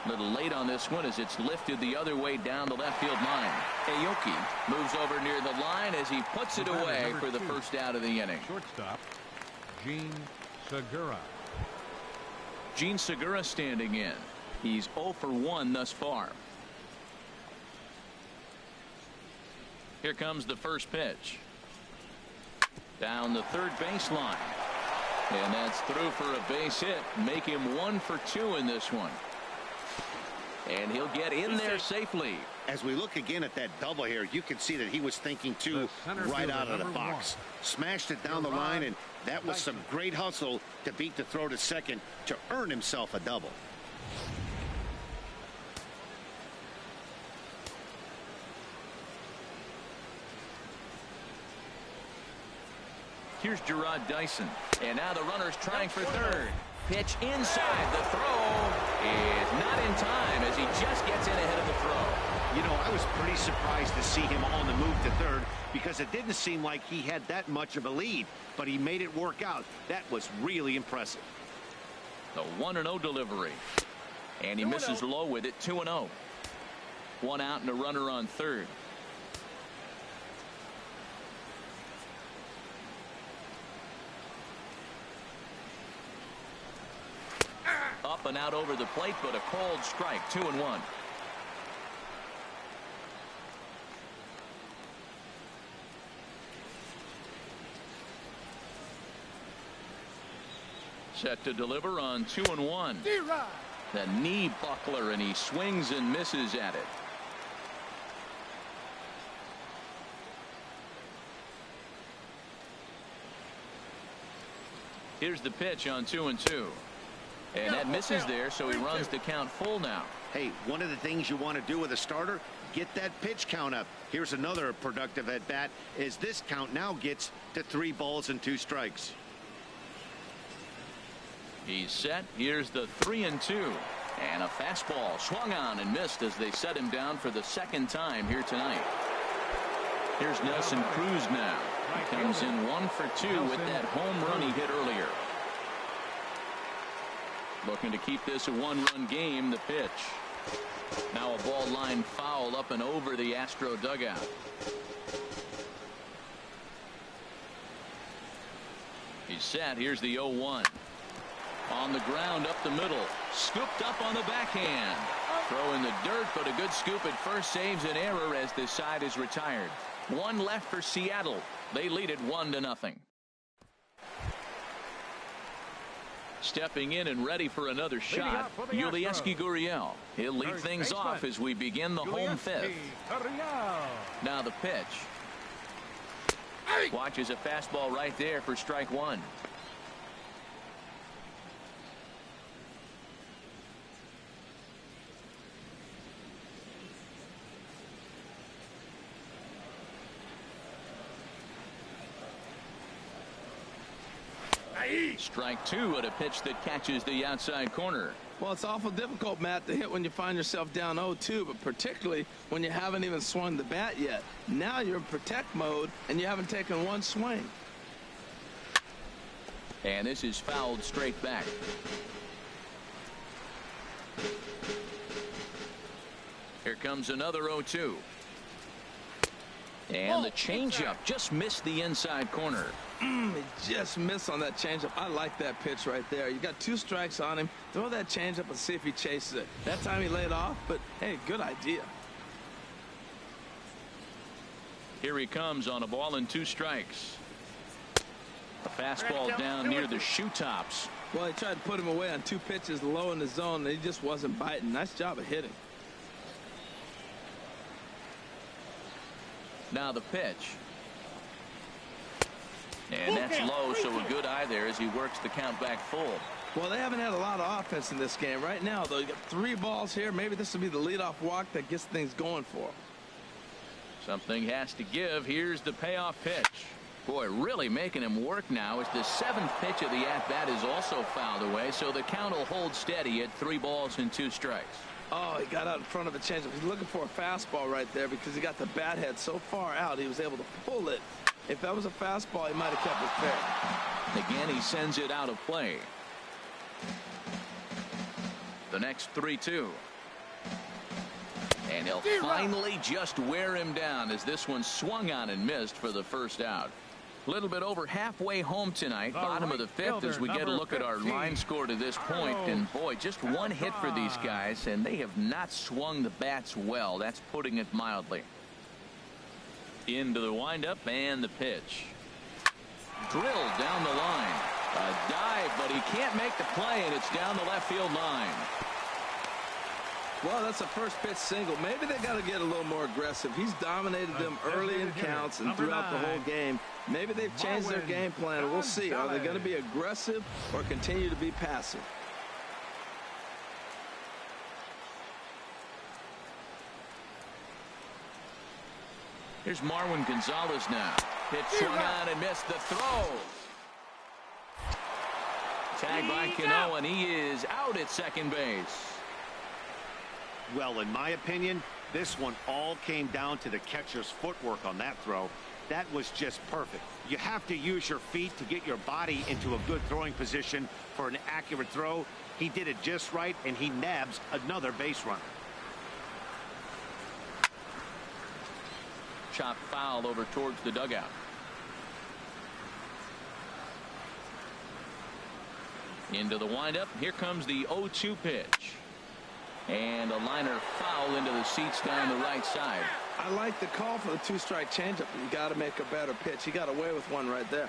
A little late on this one as it's lifted the other way down the left field line. Aoki moves over near the line as he puts it away for the first out of the inning. Shortstop, Gene Segura. Gene Segura standing in. He's 0 for 1 thus far. Here comes the first pitch. Down the third baseline. And that's through for a base hit. Make him 1 for 2 in this one. And he'll get in there safely. As we look again at that double here, you can see that he was thinking too right out of the box. Smashed it down the line, and that was some great hustle to beat the throw to second to earn himself a double. Here's Gerard Dyson. And now the runner's trying for third. Pitch inside. The throw is not in time as he just gets in ahead of the throw. You know, I was pretty surprised to see him on the move to third because it didn't seem like he had that much of a lead, but he made it work out. That was really impressive. The 1-0 delivery. And he misses low with it. 2-0. 1 out and a runner on third. and out over the plate, but a called strike. 2-1. Set to deliver on 2-1. The knee buckler, and he swings and misses at it. Here's the pitch on 2-2. And that misses there, so he runs the count full now. Hey, one of the things you want to do with a starter, get that pitch count up. Here's another productive at bat, as this count now gets to 3 balls and 2 strikes. He's set. Here's the 3-2. And a fastball swung on and missed as they set him down for the second time here tonight. Here's Nelson Cruz now. He comes in 1 for 2 with that home run he hit earlier. Looking to keep this a 1-run game. The pitch. Now a ball line foul up and over the Astro dugout. He's set. Here's the 0-1. On the ground up the middle. Scooped up on the backhand. Throw in the dirt, but a good scoop at first saves an error as this side is retired. 1 left for Seattle. They lead it 1-0. Stepping in and ready for another shot, Yulieski Gurriel. He'll lead things off as we begin the home 5th. Now the pitch. Watches a fastball right there for strike 1. Strike 2 at a pitch that catches the outside corner. Well, it's awful difficult, Matt, to hit when you find yourself down 0-2, but particularly when you haven't even swung the bat yet. Now you're in protect mode, and you haven't taken 1 swing. And this is fouled straight back. Here comes another 0-2. And the changeup just missed the inside corner. He just missed on that changeup. I like that pitch right there. You got 2 strikes on him. Throw that changeup and see if he chases it. That time he laid off, but hey, good idea. Here he comes on a ball and 2 strikes. A fastball down near the shoe tops. Well, he tried to put him away on 2 pitches low in the zone, and he just wasn't biting. Nice job of hitting. Now the pitch. And that's low, so a good eye there as he works the count back full. Well, they haven't had a lot of offense in this game. Right now, though, you got 3 balls here. Maybe this will be the leadoff walk that gets things going for them. Something has to give. Here's the payoff pitch. Boy, really making him work now as the 7th pitch of the at-bat is also fouled away, so the count will hold steady at 3 balls and 2 strikes. Oh, he got out in front of a changeup. He's looking for a fastball right there because he got the bat head so far out he was able to pull it. If that was a fastball, he might have kept it fair. Again, he sends it out of play. The next 3-2. And he'll finally just wear him down as this one swung on and missed for the first out. A little bit over halfway home tonight, bottom of the 5th, as we get a look at our line score to this point. And boy, just 1 hit for these guys, and they have not swung the bats well. That's putting it mildly. Into the windup and the pitch. Drilled down the line. A dive, but he can't make the play, and it's down the left field line. Well, that's a first pitch single. Maybe they got to get a little more aggressive. He's dominated them early in counts and throughout the whole game. Maybe they've changed their game plan. We'll see. Are they going to be aggressive or continue to be passive? Here's Marwin Gonzalez now. Hit swung on and missed the throw. Tagged by Cano, and he is out at second base. Well, in my opinion, this one all came down to the catcher's footwork on that throw. That was just perfect. You have to use your feet to get your body into a good throwing position for an accurate throw. He did it just right, and he nabs another base runner. Chop foul over towards the dugout. Into the windup. Here comes the 0-2 pitch. And a liner foul into the seats down the right side. I like the call for the 2-strike changeup. You got to make a better pitch. He got away with one right there.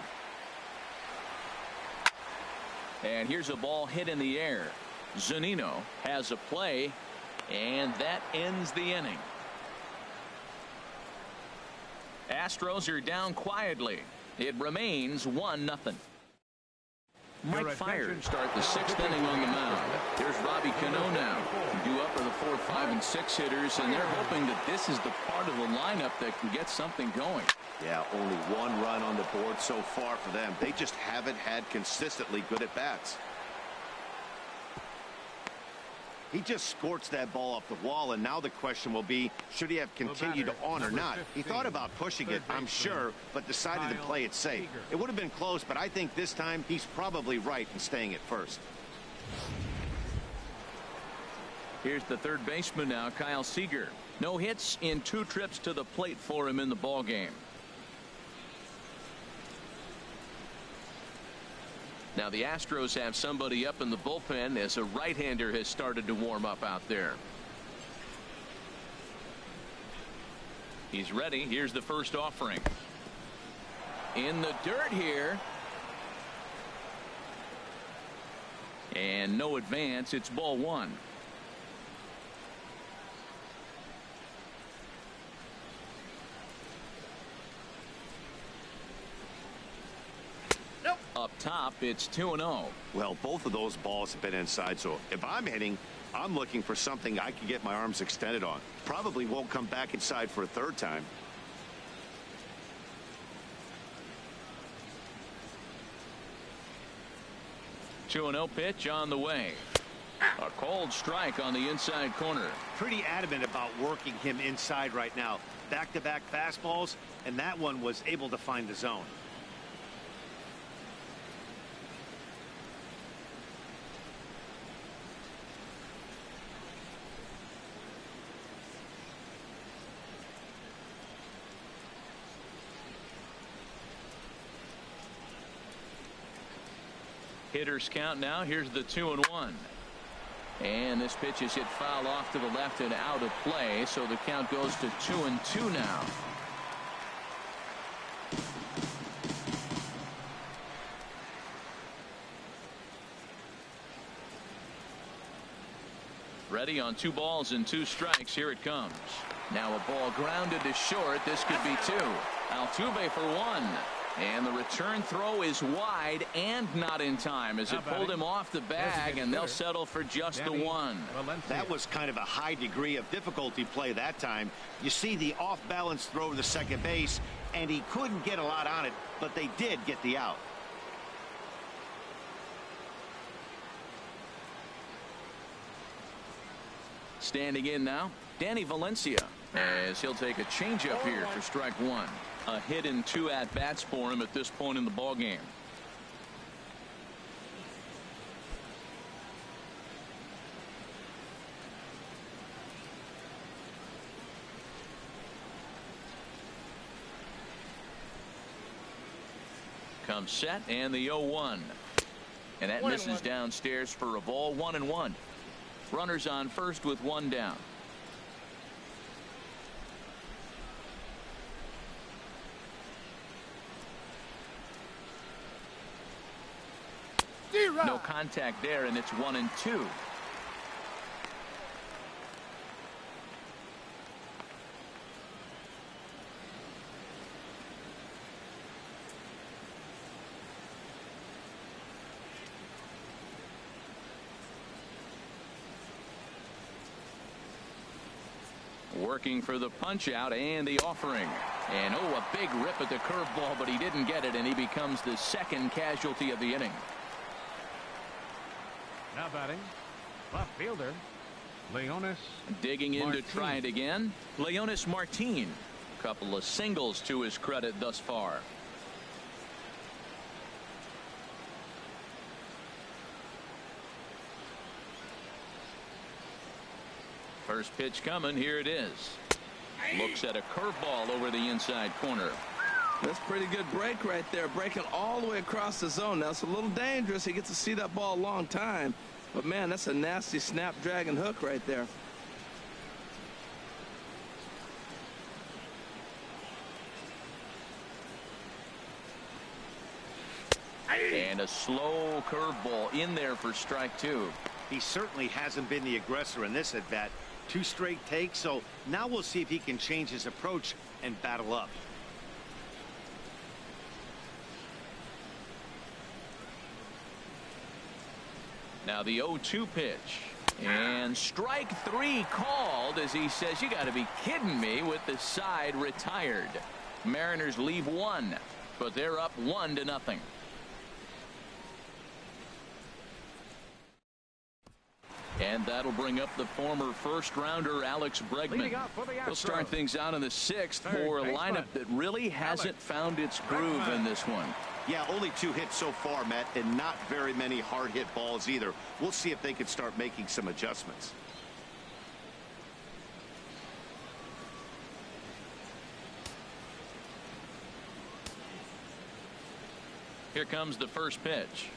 And here's a ball hit in the air. Zunino has a play, and that ends the inning. Astros are down quietly. It remains 1-0. Mike Fiers start the 6th inning on the mound. There's Robbie Cano now. Due up are the 4, 5, and 6 hitters, and they're hoping that this is the part of the lineup that can get something going. Yeah, only 1 run on the board so far for them. They just haven't had consistently good at-bats. He just scorched that ball off the wall, and now the question will be, should he have continued on or not? He thought about pushing it, I'm sure, but decided to play it safe. It would have been close, but I think this time he's probably right in staying at first. Here's the third baseman now, Kyle Seager. No hits in 2 trips to the plate for him in the ballgame. Now the Astros have somebody up in the bullpen as a right-hander has started to warm up out there. He's ready. Here's the first offering. In the dirt here. And no advance. It's ball 1. Up top, it's 2-0. Well, both of those balls have been inside, so if I'm hitting, I'm looking for something I can get my arms extended on. Probably won't come back inside for a 3rd time. Two 2-0 pitch on the way. A cold strike on the inside corner. Pretty adamant about working him inside right now. Back-to-back fastballs, and that one was able to find the zone. Hitters count now. Here's the 2-1. And this pitch is hit foul off to the left and out of play. So the count goes to 2-2 now. Ready on 2 balls and 2 strikes. Here it comes. Now a ball grounded to short. This could be 2. Altuve for 1. And the return throw is wide and not in time as it pulled him off the bag, and they'll settle for just the 1. That was kind of a high degree of difficulty play that time. You see the off-balance throw to second base, and he couldn't get a lot on it, but they did get the out. Standing in now, Danny Valencia, as he'll take a changeup here for strike 1. A hit in 2 at-bats for him at this point in the ballgame. Comes set and the 0-1. And that misses downstairs for a ball. 1-1. Runners on first with 1 down. No contact there, and it's 1-2. Working for the punch out and the offering. And a big rip at the curveball, but he didn't get it, and he becomes the 2nd casualty of the inning. Now batting, left fielder, Leonis. Digging in to try it again, Leonis Martin. Couple of singles to his credit thus far. First pitch coming. Here it is. Looks at a curveball over the inside corner. That's a pretty good break right there, breaking all the way across the zone. Now, it's a little dangerous. He gets to see that ball a long time. But, man, that's a nasty snapdragon hook right there. And a slow curveball in there for strike two. He certainly hasn't been the aggressor in this at-bat. 2 straight takes, so now we'll see if he can change his approach and battle up. Now the 0-2 pitch. And strike 3 called as he says, you got to be kidding me, with the side retired. Mariners leave 1, but they're up 1-0. And that'll bring up the former first-rounder Alex Bregman. He'll start things out in the 6th for a lineup that really hasn't found its groove in this one. Yeah, only 2 hits so far, Matt, and not very many hard-hit balls either. We'll see if they can start making some adjustments. Here comes the first pitch.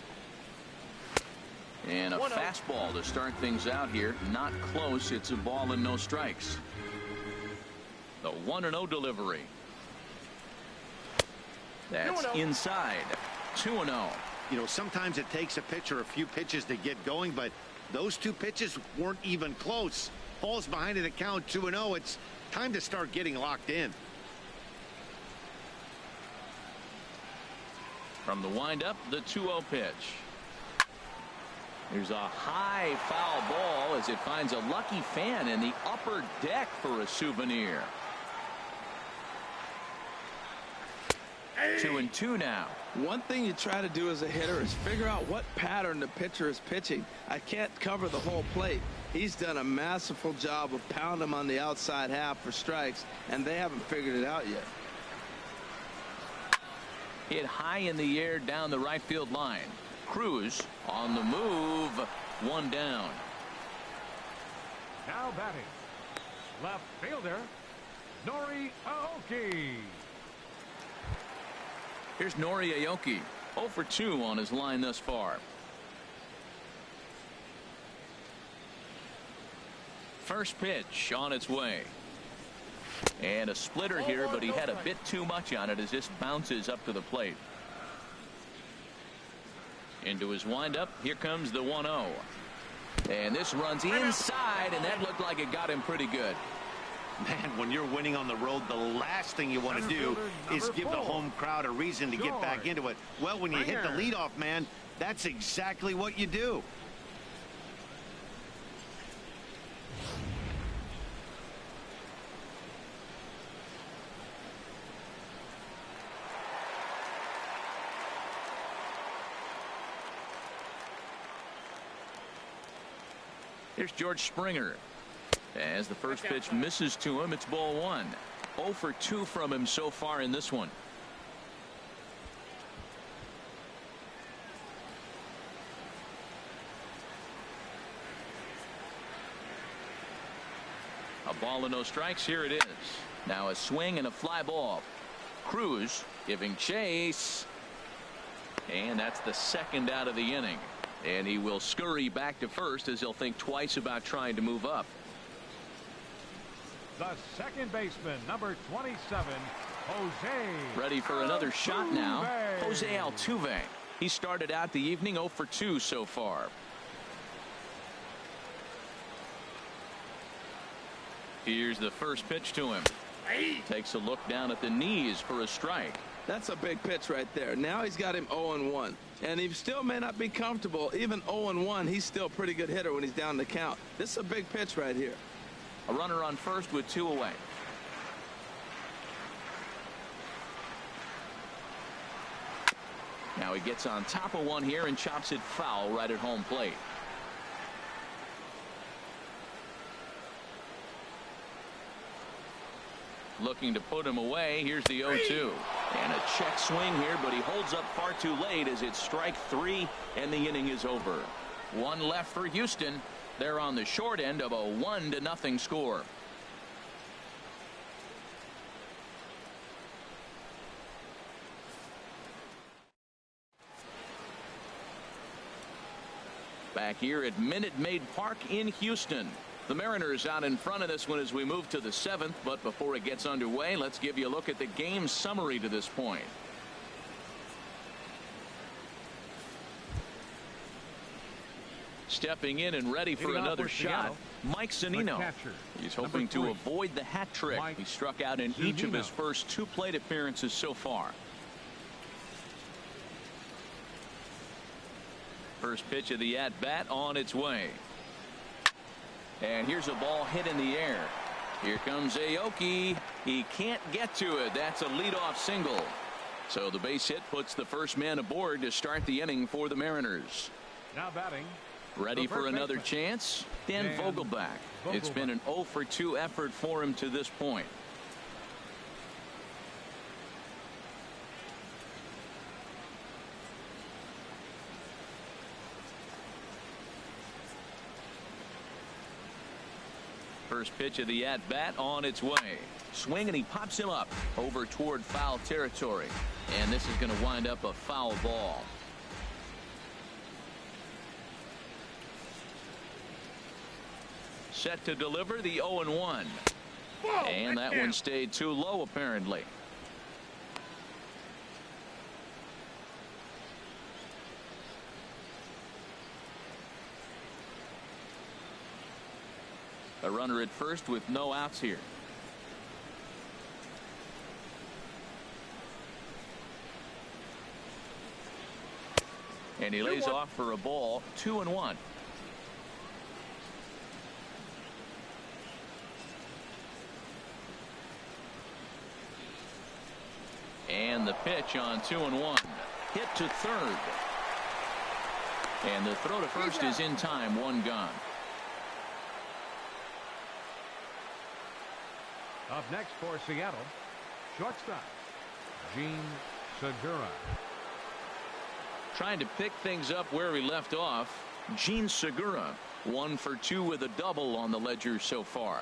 And a fastball to start things out here. Not close. It's a ball and no strikes. The 1-0 delivery. That's inside. 2-0. You know, sometimes it takes a pitcher a few pitches to get going, but those 2 pitches weren't even close. Falls behind in the count, 2-0. It's time to start getting locked in. From the windup, the 2-0 pitch. There's a high foul ball as it finds a lucky fan in the upper deck for a souvenir. 2-2 now. One thing you try to do as a hitter is figure out what pattern the pitcher is pitching. I can't cover the whole plate. He's done a masterful job of pounding him on the outside half for strikes, and they haven't figured it out yet. Hit high in the air down the right field line. Cruz on the move. 1 down. Now batting, left fielder Nori Aoki. Here's Nori Aoki, 0 for 2 on his line thus far. First pitch on its way. And a splitter here, but he had a bit too much on it as this bounces up to the plate. Into his windup. Here comes the 1-0. And this runs inside, and that looked like it got him pretty good. Man, when you're winning on the road, the last thing you want to do is give the home crowd a reason to get back into it. Well, when you hit the leadoff man, that's exactly what you do. Here's George Springer. As the first pitch misses to him, it's ball 1. 0 for 2 from him so far in this one. A ball and no strikes. Here it is. Now a swing and a fly ball. Cruz giving chase. And that's the 2nd out of the inning. And he will scurry back to first as he'll think twice about trying to move up. The second baseman, number 27, Jose. Ready for another shot now. Jose Altuve. He started out the evening 0 for 2 so far. Here's the first pitch to him. Takes a look down at the knees for a strike. That's a big pitch right there. Now he's got him 0-1. And he still may not be comfortable. Even 0-1, he's still a pretty good hitter when he's down the count. This is a big pitch right here. A runner on first with 2 away. Now he gets on top of one here and chops it foul right at home plate. Looking to put him away. Here's the 0-2. And a check swing here, but he holds up far too late as it's strike 3 and the inning is over. 1 left for Houston. They're on the short end of a 1-0 score. back here at Minute Maid Park in Houston. The Mariners out in front of this one as we move to the 7th, but before it gets underway, let's give you a look at the game summary to this point. Stepping in and ready for another shot, Mike Zunino. He's hoping to avoid the hat trick. He struck out in each of his first 2 plate appearances so far. First pitch of the at-bat on its way. And here's a ball hit in the air. Here comes Aoki. He can't get to it. That's a leadoff single. So the base hit puts the first man aboard to start the inning for the Mariners. Now batting. Ready for another chance? Dan Vogelbach. It's been an 0 for 2 effort for him to this point. First pitch of the at-bat on its way. Swing, and he pops him up over toward foul territory. And this is going to wind up a foul ball. Set to deliver the 0-1. And that one stayed too low apparently. A runner at first with no outs here. And he lays off for a ball. 2-1. And the pitch on 2-1. Hit to third. And the throw to first is in time. 1 gone. Up next for Seattle, shortstop Gene Segura. Trying to pick things up where he left off. Gene Segura, 1 for 2 with a double on the ledger so far.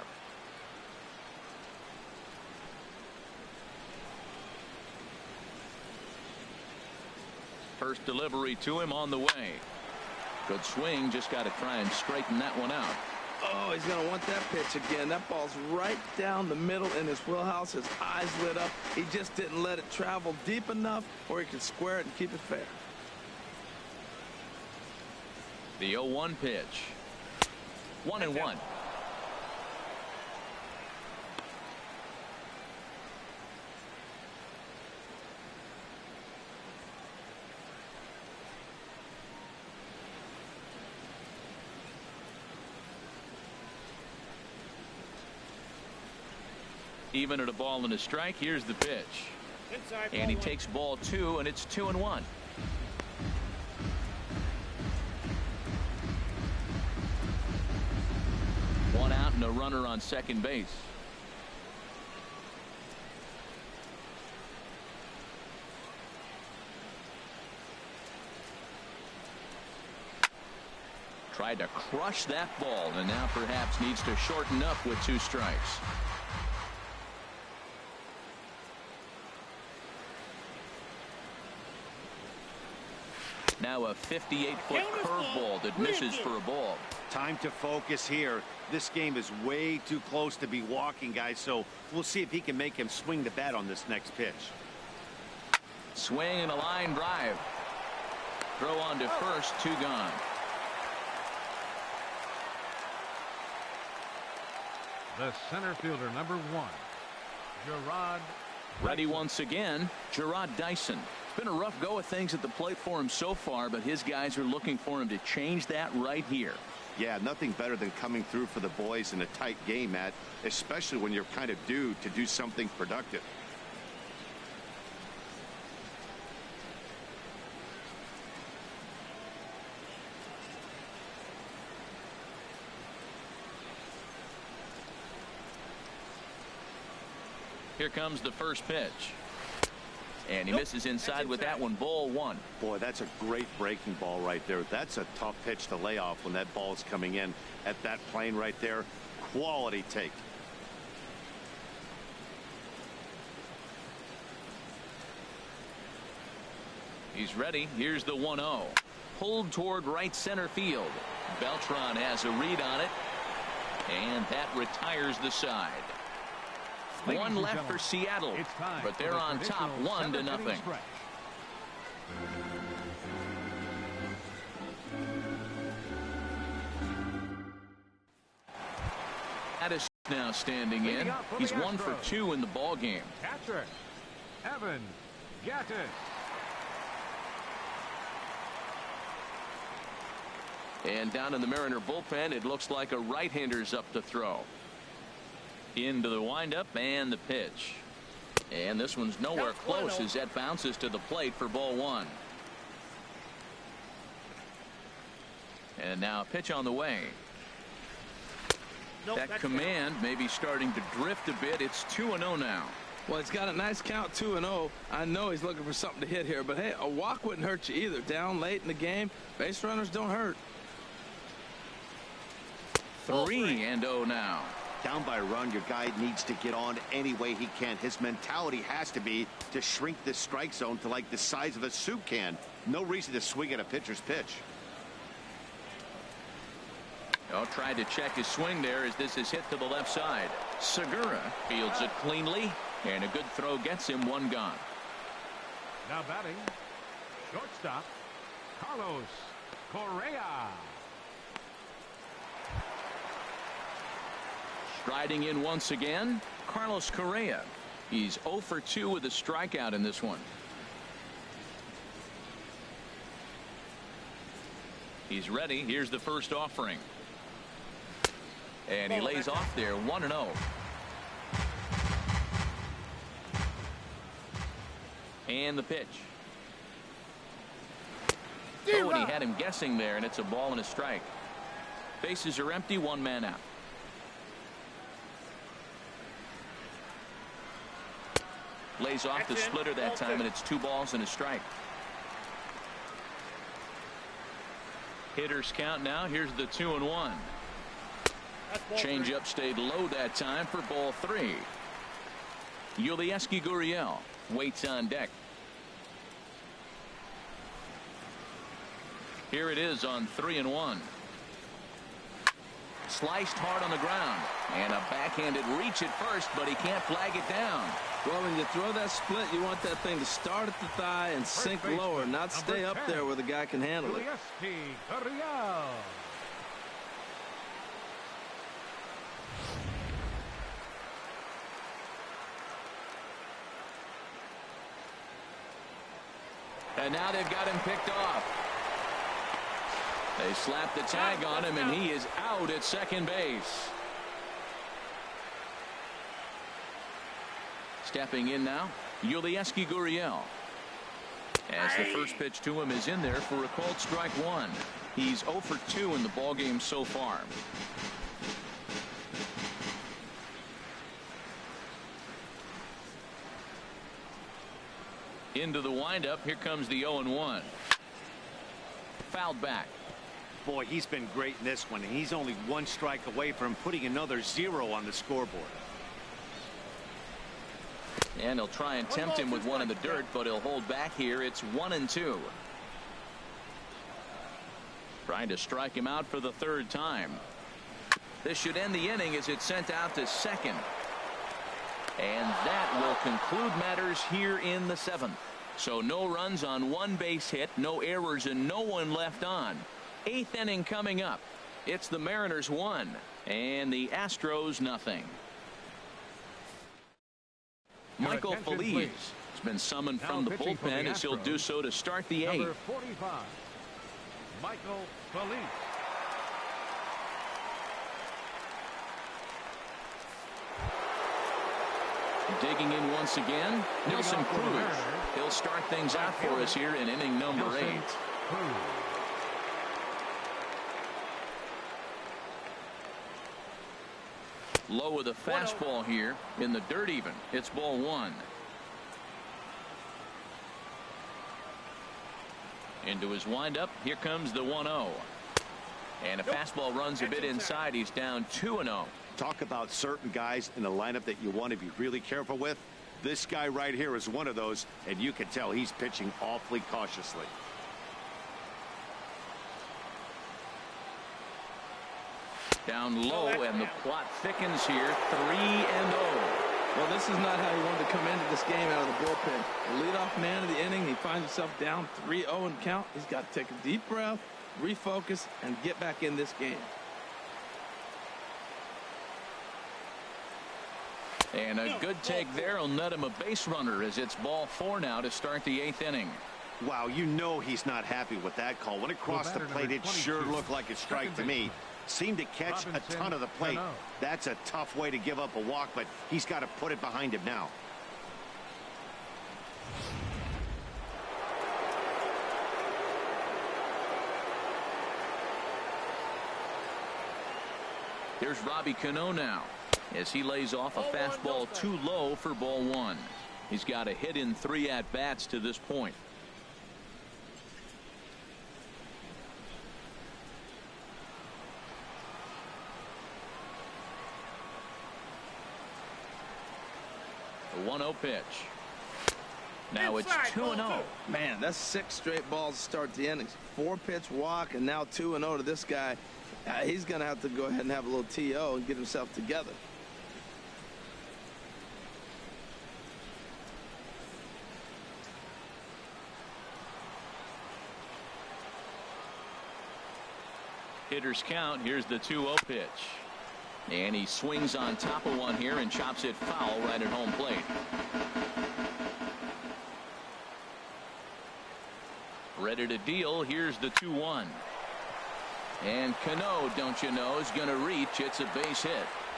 First delivery to him on the way. Good swing, just got to try and straighten that one out. Oh, he's going to want that pitch again. That ball's right down the middle in his wheelhouse. His eyes lit up. He just didn't let it travel deep enough where he could square it and keep it fair. The 0-1 pitch. 1-1. Even at a ball and a strike. Here's the pitch. Inside, and he takes ball 2, and it's 2-1. One out and a runner on second base. Tried to crush that ball, and now perhaps needs to shorten up with 2 strikes. Now a 58-foot curveball that misses for a ball. Time to focus here. This game is way too close to be walking, guys, so we'll see if he can make him swing the bat on this next pitch. Swing and a line drive. Throw on to first. 2 gone. The center fielder, number 1, Gerard. Ready once again, Gerard Dyson. It's been a rough go of things at the plate for him so far, but his guys are looking for him to change that right here. Yeah, nothing better than coming through for the boys in a tight game, Matt, especially when you're kind of due to do something productive. Here comes the first pitch. And he misses inside with that one. Ball 1. Boy, that's a great breaking ball right there. That's a tough pitch to lay off when that ball is coming in at that plane right there. Quality take. He's ready. Here's the 1-0. pulled toward right center field. Beltran has a read on it, and that retires the side. One left for Seattle, but they're on top 1-0. Addis now standing in. He's 1 for 2 in the ball game. Catcher, Evan Gattis. And down in the Mariner bullpen, it looks like a right-hander's up to throw. Into the windup and the pitch. And this one's nowhere close as that bounces to the plate for ball 1. And now a pitch on the way. That command may be starting to drift a bit. It's 2-0 now. Well, he's got a nice count, 2-0. I know he's looking for something to hit here, but hey, a walk wouldn't hurt you either. Down late in the game, base runners don't hurt. 3-0 now. Down by a run, your guy needs to get on any way he can. His mentality has to be to shrink this strike zone to like the size of a soup can. No reason to swing at a pitcher's pitch. Oh, tried to check his swing there as this is hit to the left side. Segura fields it cleanly, and a good throw gets him 1 gone. Now batting, shortstop, Carlos Correa. Striding in once again, Carlos Correa. He's 0 for 2 with a strikeout in this one. He's ready. Here's the first offering. And he lays off there, 1-0. And the pitch. Oh, and he had him guessing there, and it's a ball and a strike. Bases are empty, 1 man out. Lays off the splitter that time, and it's 2 balls and a strike. Hitters count now. Here's the 2-1. Changeup stayed low that time for ball 3. Yulieski Gurriel waits on deck. Here it is on 3-1. Sliced hard on the ground, and a backhanded reach at first, but he can't flag it down. Well, when you throw that split, you want that thing to start at the thigh and sink lower, not stay up there where the guy can handle it. Yulieski Gurriel. And now they've got him picked off. They slap the tag on him, and he is out at second base. Stepping in now, Yulieski Gurriel. As the first pitch to him is in there for a called strike 1. He's 0 for 2 in the ballgame so far. Into the windup. Here comes the 0-1. Fouled back. Boy, he's been great in this one, and he's only 1 strike away from putting another 0 on the scoreboard. And he'll try and tempt him with one in the dirt, but he'll hold back here. It's 1-2. Trying to strike him out for the 3rd time. This should end the inning as it's sent out to second. And that will conclude matters here in the 7th. So no runs on 1 base hit, no errors, and no one left on. 8th inning coming up. It's the Mariners 1 and the Astros nothing. Michael Feliz has been summoned from the bullpen as he'll do so to start the 8th. Number 45, Michael Feliz. Digging in once again, Nelson Cruz. He'll start things out for us here in inning number 8. Low with a fastball here in the dirt even. It's ball 1. Into his windup. Here comes the 1-0. And a fastball runs a bit inside. He's down 2-0. Talk about certain guys in the lineup that you want to be really careful with. This guy right here is one of those, and you can tell he's pitching awfully cautiously. Down low, and the plot thickens here. 3-0. Well, this is not how he wanted to come into this game out of the bullpen. The leadoff man of the inning, he finds himself down 3-0 and count. He's got to take a deep breath, refocus, and get back in this game. And a good take there will net him a base runner as it's ball 4 now to start the 8th inning. Wow, you know he's not happy with that call. When it crossed the plate, it sure looked like a strike to me. Seemed to catch a ton of the plate. That's a tough way to give up a walk, but he's got to put it behind him now. Here's Robbie Cano now as he lays off a fastball too low for ball 1. He's got a hit in 3 at-bats to this point. The 1-0 pitch. Now it's 2-0. Man, that's 6 straight balls to start the innings. 4-pitch walk, and now 2-0 to this guy. He's going to have to go ahead and have a little TO and get himself together. Hitters count. Here's the 2-0 pitch. And he swings on top of one here and chops it foul right at home plate. Ready to deal. Here's the 2-1. And Cano, don't you know, is going to reach. It's a base hit.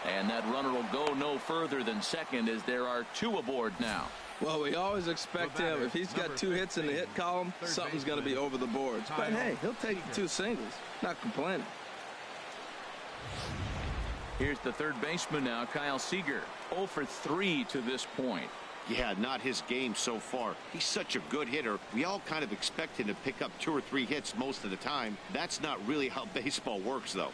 And that runner will go no further than second as there are 2 aboard now. Well, we always expect him, if he's got 2 hits in the hit column, something's going to be over the boards. But hey, he'll take 2 singles. Not complaining. Here's the third baseman now, Kyle Seager. 0 for 3 to this point. Yeah, not his game so far. He's such a good hitter. We all kind of expect him to pick up 2 or 3 hits most of the time. That's not really how baseball works, though.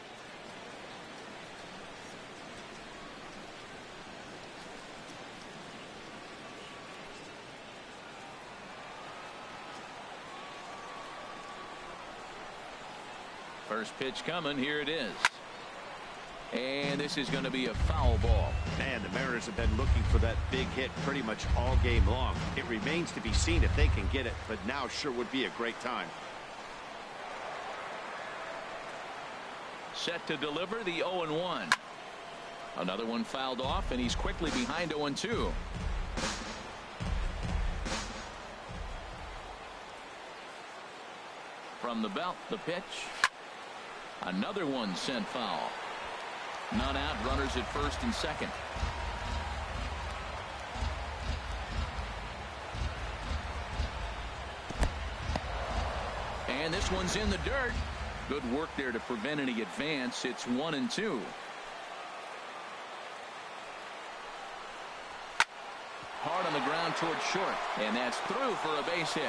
First pitch coming. Here it is. And this is going to be a foul ball. Man, the Mariners have been looking for that big hit pretty much all game long. It remains to be seen if they can get it, but now sure would be a great time. Set to deliver the 0-1. Another one fouled off, and he's quickly behind 0-2. From the belt, the pitch. Another one sent foul. None out, runners at first and second. And this one's in the dirt. Good work there to prevent any advance. It's 1-2. Hard on the ground towards short, and that's through for a base hit.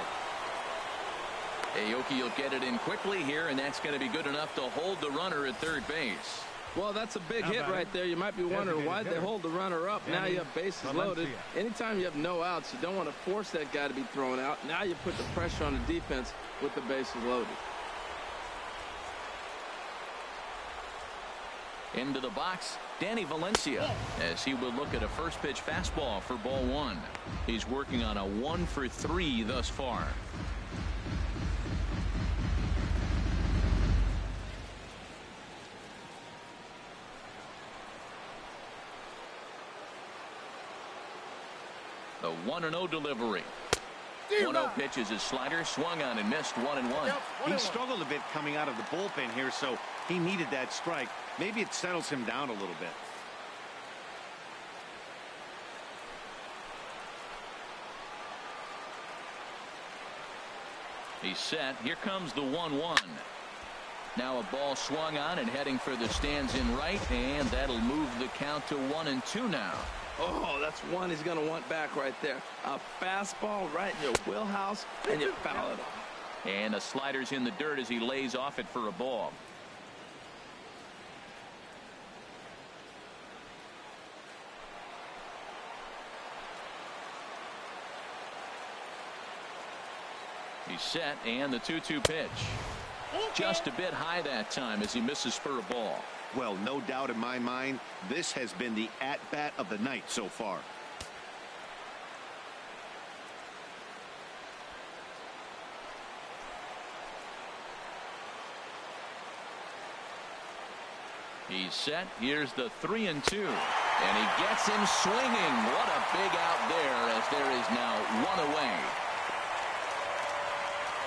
Aoki will get it in quickly here, and that's going to be good enough to hold the runner at third base. Well, that's a big hit right there. You might be wondering why they hold the runner up. Now you have bases loaded. Anytime you have no outs, you don't want to force that guy to be thrown out. Now you put the pressure on the defense with the bases loaded. Into the box, Danny Valencia, as he will look at a first pitch fastball for ball 1. He's working on a 1 for 3 thus far. The 1-0 delivery. 1-0 pitch is his slider, swung on and missed. 1-1. He struggled a bit coming out of the bullpen here, so he needed that strike. Maybe it settles him down a little bit. He's set. Here comes the 1-1. Now a ball swung on and heading for the stands in right, and that'll move the count to 1-2 now. Oh, that's one he's going to want back right there. A fastball right in your wheelhouse, and you foul it off. And the slider's in the dirt as he lays off it for a ball. He's set, and the 2-2 pitch. Just a bit high that time as he misses for a ball. Well, no doubt in my mind, this has been the at-bat of the night so far. He's set. Here's the 3-2. And he gets him swinging. What a big out there, as there is now one away.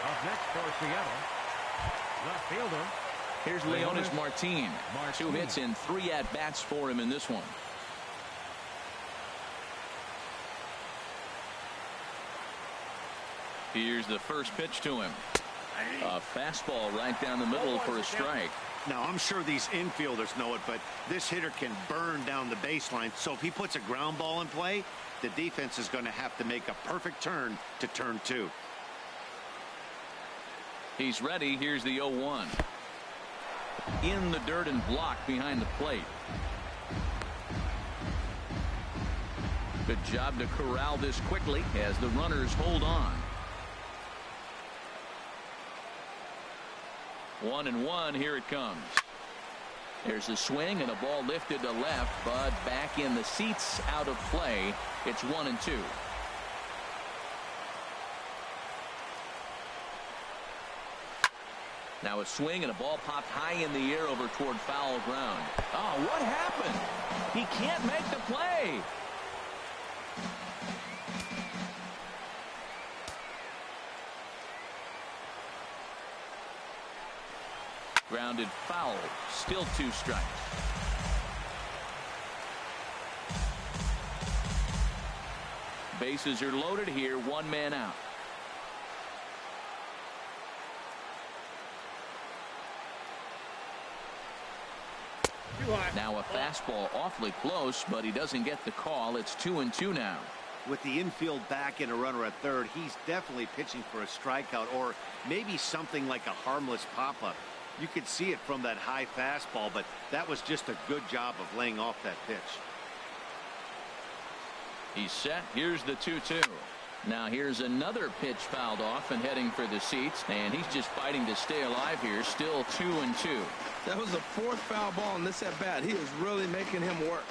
Up next for Seattle, left fielder. Here's Leonis Martin. 2 hits and 3 at-bats for him in this one. Here's the first pitch to him. A fastball right down the middle for a strike. Now, I'm sure these infielders know it, but this hitter can burn down the baseline. So if he puts a ground ball in play, the defense is going to have to make a perfect turn to turn 2. He's ready. Here's the 0-1. In the dirt and blocked behind the plate. Good job to corral this quickly as the runners hold on. 1-1. Here it comes. There's a swing and a ball lifted to left, but back in the seats, out of play. It's 1-2. Now a swing and a ball popped high in the air over toward foul ground. Oh, what happened? He can't make the play. Grounded foul. Still 2 strikes. Bases are loaded here. 1 man out. Now a fastball awfully close, but he doesn't get the call. It's 2-2 now. With the infield back and a runner at third, he's definitely pitching for a strikeout or maybe something like a harmless pop-up. You could see it from that high fastball, but that was just a good job of laying off that pitch. He's set. Here's the 2-2. Now here's another pitch fouled off and heading for the seats, and he's just fighting to stay alive here. Still 2-2. That was the 4th foul ball in this at bat. He is really making him work.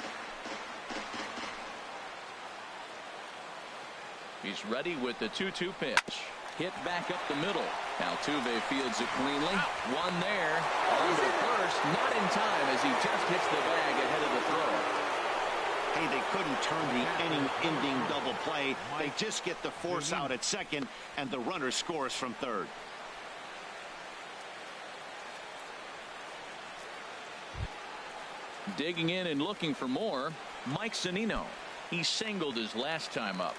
He's ready with the 2-2 pitch. Hit back up the middle. Altuve fields it cleanly. One there. On the first, not in time as he just hits the bag ahead of the throw. Hey, they couldn't turn the inning-ending double play. They just get the force out at second, and the runner scores from third. Digging in and looking for more, Mike Zunino. He singled his last time up.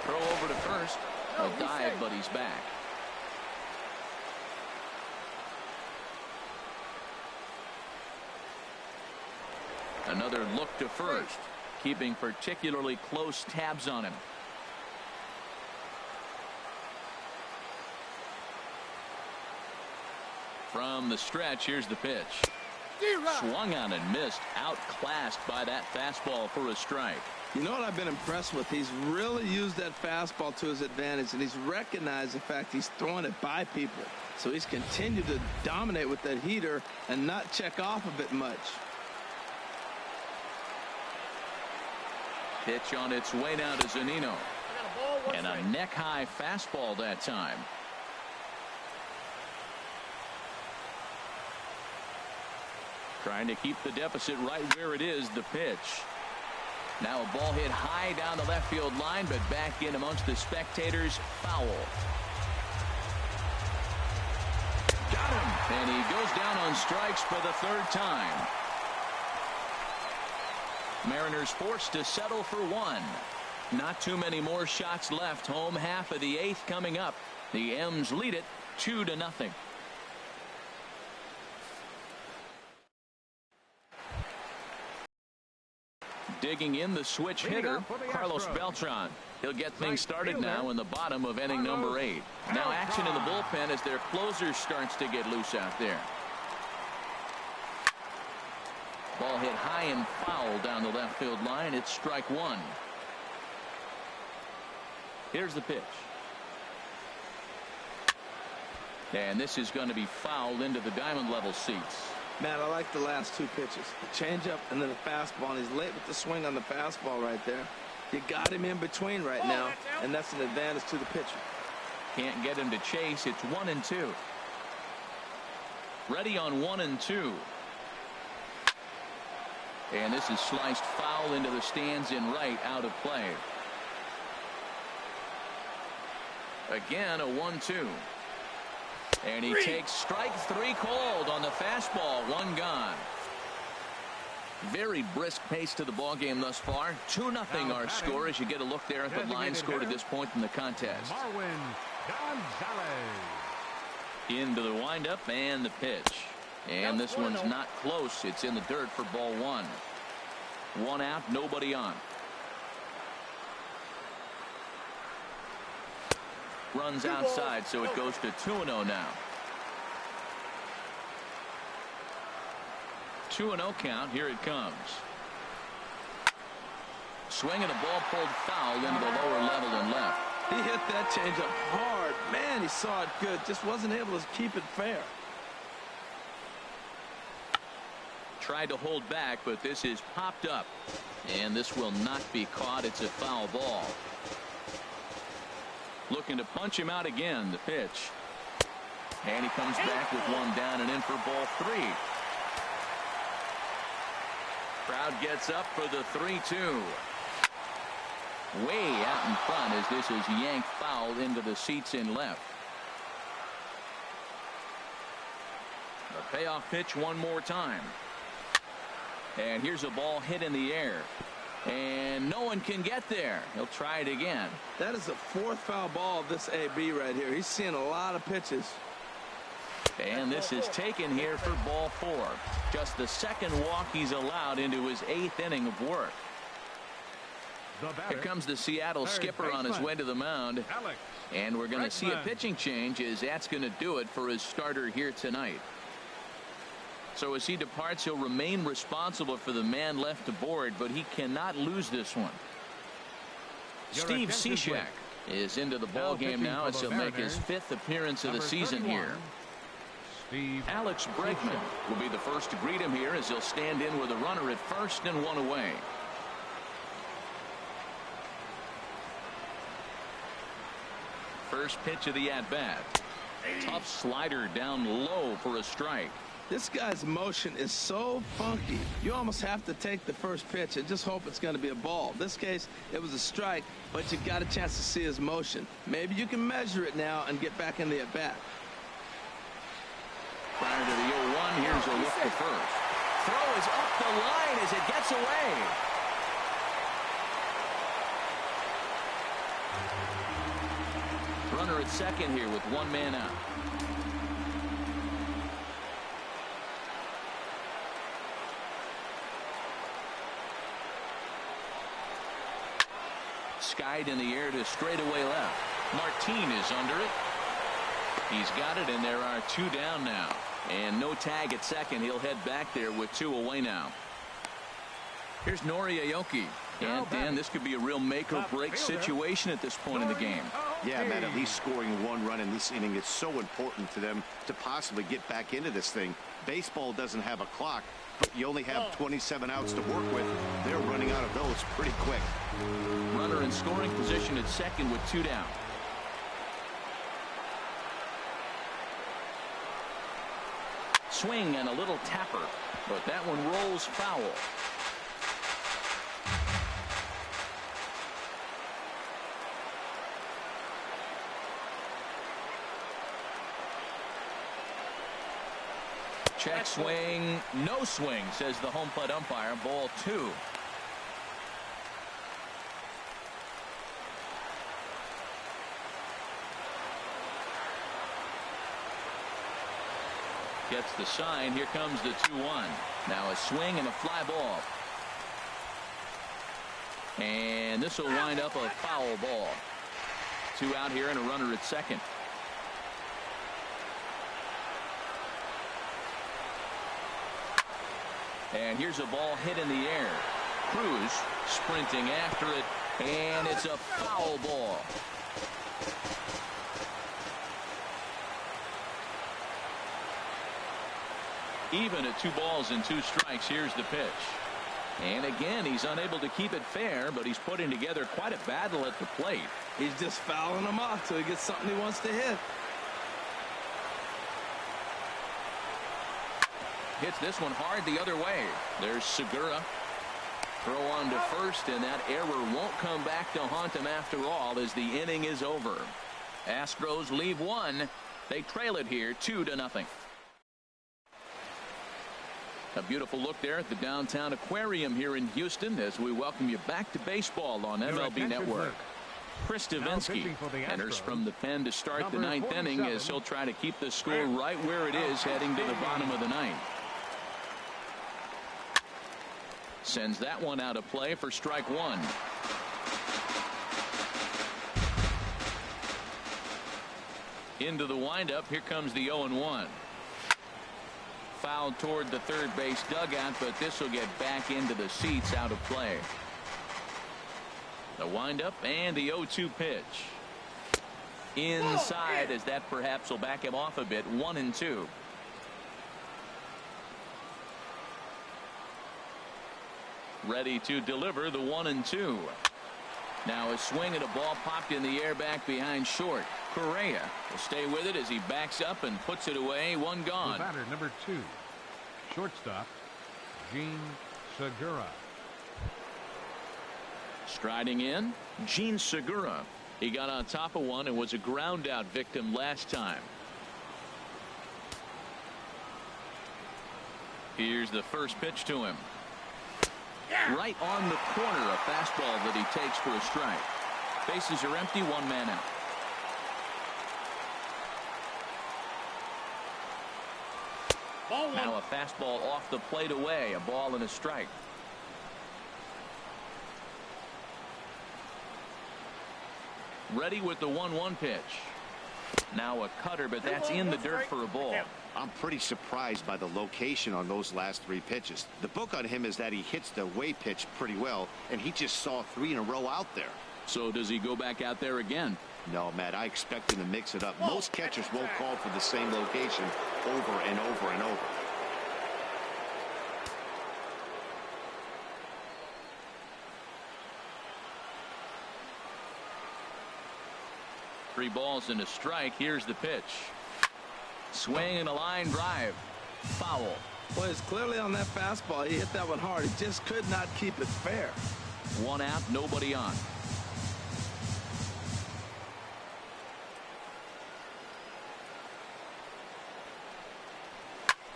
Throw over to first. A dive, but he's back. Another look to first, keeping particularly close tabs on him. From the stretch, here's the pitch. Swung on and missed, outclassed by that fastball for a strike. You know what I've been impressed with? He's really used that fastball to his advantage, and he's recognized the fact he's throwing it by people. So he's continued to dominate with that heater and not check off of it much. Pitch on its way now to Zunino. And a neck-high fastball that time. Trying to keep the deficit right where it is, the pitch. Now a ball hit high down the left field line, but back in amongst the spectators. Foul. Got him. And he goes down on strikes for the 3rd time. Mariners forced to settle for 1. Not too many more shots left. Home half of the 8th coming up. The M's lead it 2-0. Digging in the switch hitter, Carlos Beltran. He'll get things started now in the bottom of inning number 8. Now action in the bullpen as their closer starts to get loose out there. Ball hit high and foul down the left field line. It's strike 1. Here's the pitch. And this is going to be fouled into the diamond level seats. Man, I like the last two pitches. The changeup and then the fastball. And he's late with the swing on the fastball right there. You got him in between right now, and that's an advantage to the pitcher. Can't get him to chase. It's 1-2. Ready on 1-2. And this is sliced foul into the stands in right, out of play. Again, a 1-2. And he takes strike 3 called on the fastball. 1 gone. Very brisk pace to the ball game thus far. 2-0 our score as you get a look there at the line score to this point in the contest. Into the windup and the pitch. And this one's not close. It's in the dirt for ball 1. 1 out, nobody on. Runs outside, so it goes to 2-0 now. 2-0 count. Here it comes. Swing and a ball pulled foul into the lower level and left. He hit that changeup hard. Man, he saw it good. Just wasn't able to keep it fair. Tried to hold back, but this is popped up. And this will not be caught. It's a foul ball. Looking to punch him out again. The pitch. And he comes back with 1 down and in for ball 3. Crowd gets up for the 3-2. Way out in front as this is yanked foul into the seats in left. The payoff pitch one more time. And here's a ball hit in the air. And no one can get there. He'll try it again. That is the 4th foul ball of this AB right here. He's seeing a lot of pitches. And this is taken here for ball 4. Just the 2nd walk he's allowed into his 8th inning of work. Here comes the Seattle skipper on his way to the mound. And we're going to see a pitching change as that's going to do it for his starter here tonight. So as he departs, he'll remain responsible for the man left aboard, but he cannot lose this one. Steve Cishek is into the ball game now as he'll make his 5th appearance of the season here. Alex Bregman will be the first to greet him here as he'll stand in with a runner at first and 1 away. First pitch of the at-bat. Tough slider down low for a strike. This guy's motion is so funky. You almost have to take the first pitch and just hope it's going to be a ball. In this case, it was a strike, but you got a chance to see his motion. Maybe you can measure it now and get back in the at-bat. Prior to the 0-1, here's a look to first. Throw is up the line as it gets away. Runner at second here with 1 man out. Skied in the air to straightaway left. Martin is under it. He's got it, and there are 2 down now. And no tag at second. He'll head back there with 2 away now. Here's Nori Aoki. And Dan, this could be a real make or break situation at this point in the game. Yeah, man, at least scoring 1 run in this inning is so important to them to possibly get back into this thing. Baseball doesn't have a clock, but you only have 27 outs to work with. They're running out of those pretty quick. Runner in scoring position at second with 2 down. Swing and a little tapper, but that one rolls foul. Check swing, no swing, says the home plate umpire. Ball 2. Gets the sign. Here comes the 2-1. Now a swing and a fly ball. And this will wind up a foul ball. 2 out here and a runner at second. And here's a ball hit in the air. Cruz sprinting after it, and it's a foul ball. Even at 2 balls and 2 strikes. Here's the pitch. And again, he's unable to keep it fair, but he's putting together quite a battle at the plate. He's just fouling them off till he gets something he wants to hit. Hits this one hard the other way. There's Segura. Throw on to first, and that error won't come back to haunt him after all as the inning is over. Astros leave 1. They trail it here 2-0. A beautiful look there at the downtown aquarium here in Houston as we welcome you back to baseball on MLB Network. Chris Davinsky enters from the pen to start the 9th inning as he'll try to keep the score right where it is heading to the bottom of the 9th. Sends that one out of play for strike 1. Into the windup. Here comes the 0-1. Fouled toward the third base dugout, but this will get back into the seats, out of play. The windup and the 0-2 pitch. Inside, as that perhaps will back him off a bit. 1-2. Ready to deliver the 1-2. Now a swing and a ball popped in the air back behind short. Correa will stay with it as he backs up and puts it away. 1 gone. The batter, number 2, shortstop, Gene Segura. Striding in, Gene Segura. He got on top of one and was a ground out victim last time. Here's the first pitch to him. Right on the corner, a fastball that he takes for a strike. Bases are empty, 1 man out. Now a fastball off the plate away, a ball and a strike. Ready with the 1-1 pitch. Now a cutter, but that's in the dirt for a ball. I'm pretty surprised by the location on those last 3 pitches. The book on him is that he hits the away pitch pretty well, and he just saw 3 in a row out there. So does he go back out there again? No, Matt, I expect him to mix it up. Most catchers won't call for the same location over and over and over. Three balls and a strike. Here's the pitch. Swing and a line drive. Foul. Well, it's clearly on that fastball. He hit that one hard. He just could not keep it fair. 1 out, nobody on.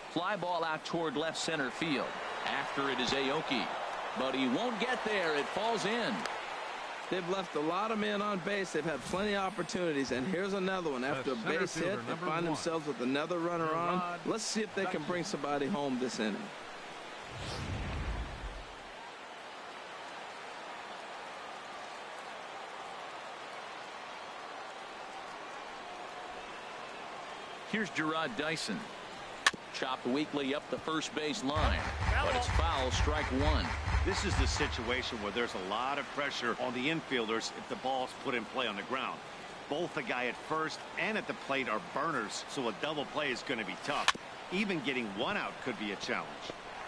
Fly ball out toward left center field. After it is Aoki, but he won't get there. It falls in. They've left a lot of men on base. They've had plenty of opportunities, and here's another one. After a base hit, they find themselves with another runner on. Let's see if they can bring somebody home this inning. Here's Gerard Dyson. Chopped weakly up the first base line, but it's foul, strike 1. This is the situation where there's a lot of pressure on the infielders if the ball's put in play on the ground. Both the guy at first and at the plate are burners, so a double play is going to be tough. Even getting 1 out could be a challenge.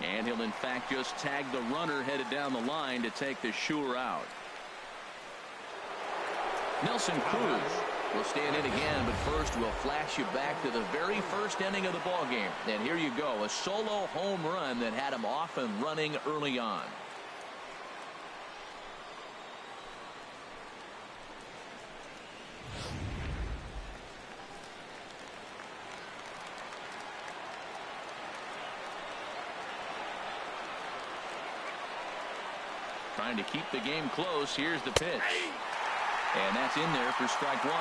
And he'll in fact just tag the runner headed down the line to take the sure out. Nelson Cruz will stand in again, but first we'll flash you back to the very first inning of the ball game. And here you go, a solo home run that had him off and running early on. Trying to keep the game close. Here's the pitch. And that's in there for strike 1.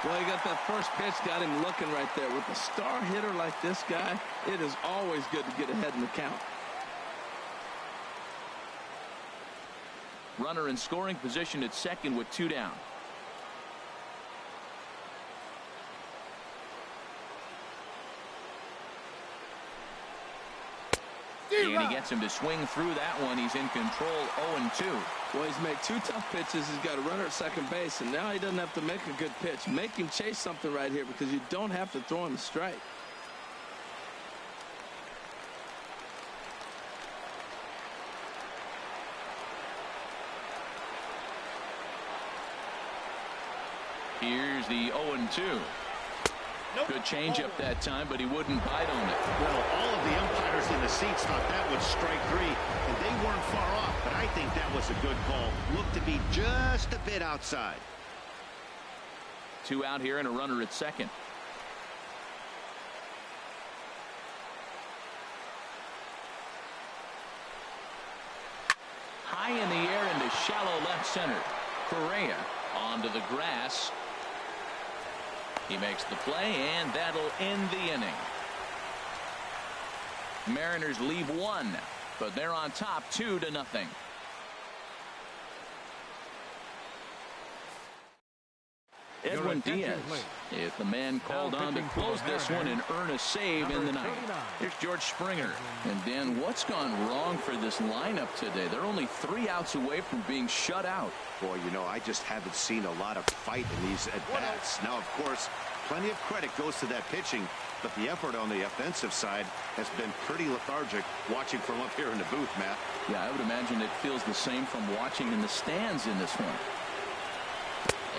Well, he got that first pitch, got him looking right there. With a star hitter like this guy, it is always good to get ahead in the count. Runner in scoring position at second with 2 down. And he gets him to swing through that one. He's in control, 0-2. Well, he's made 2 tough pitches. He's got a runner at second base, and now he doesn't have to make a good pitch. Make him chase something right here because you don't have to throw him a strike. Here's the 0-2. Good changeup that time, but he wouldn't bite on it. Well, all of the umpires in the seats thought that was strike 3, and they weren't far off, but I think that was a good call. Looked to be just a bit outside. 2 out here and a runner at second. High in the air into shallow left center. Correa onto the grass. He makes the play, and that'll end the inning. Mariners leave 1, but they're on top 2-0. Edwin Diaz is the man called on to close this one and earn a save in the ninth. Here's George Springer. And Dan, what's gone wrong for this lineup today? They're only 3 outs away from being shut out. Boy, you know, I just haven't seen a lot of fight in these at-bats. Now, of course, plenty of credit goes to that pitching, but the effort on the offensive side has been pretty lethargic watching from up here in the booth, Matt. Yeah, I would imagine it feels the same from watching in the stands in this one.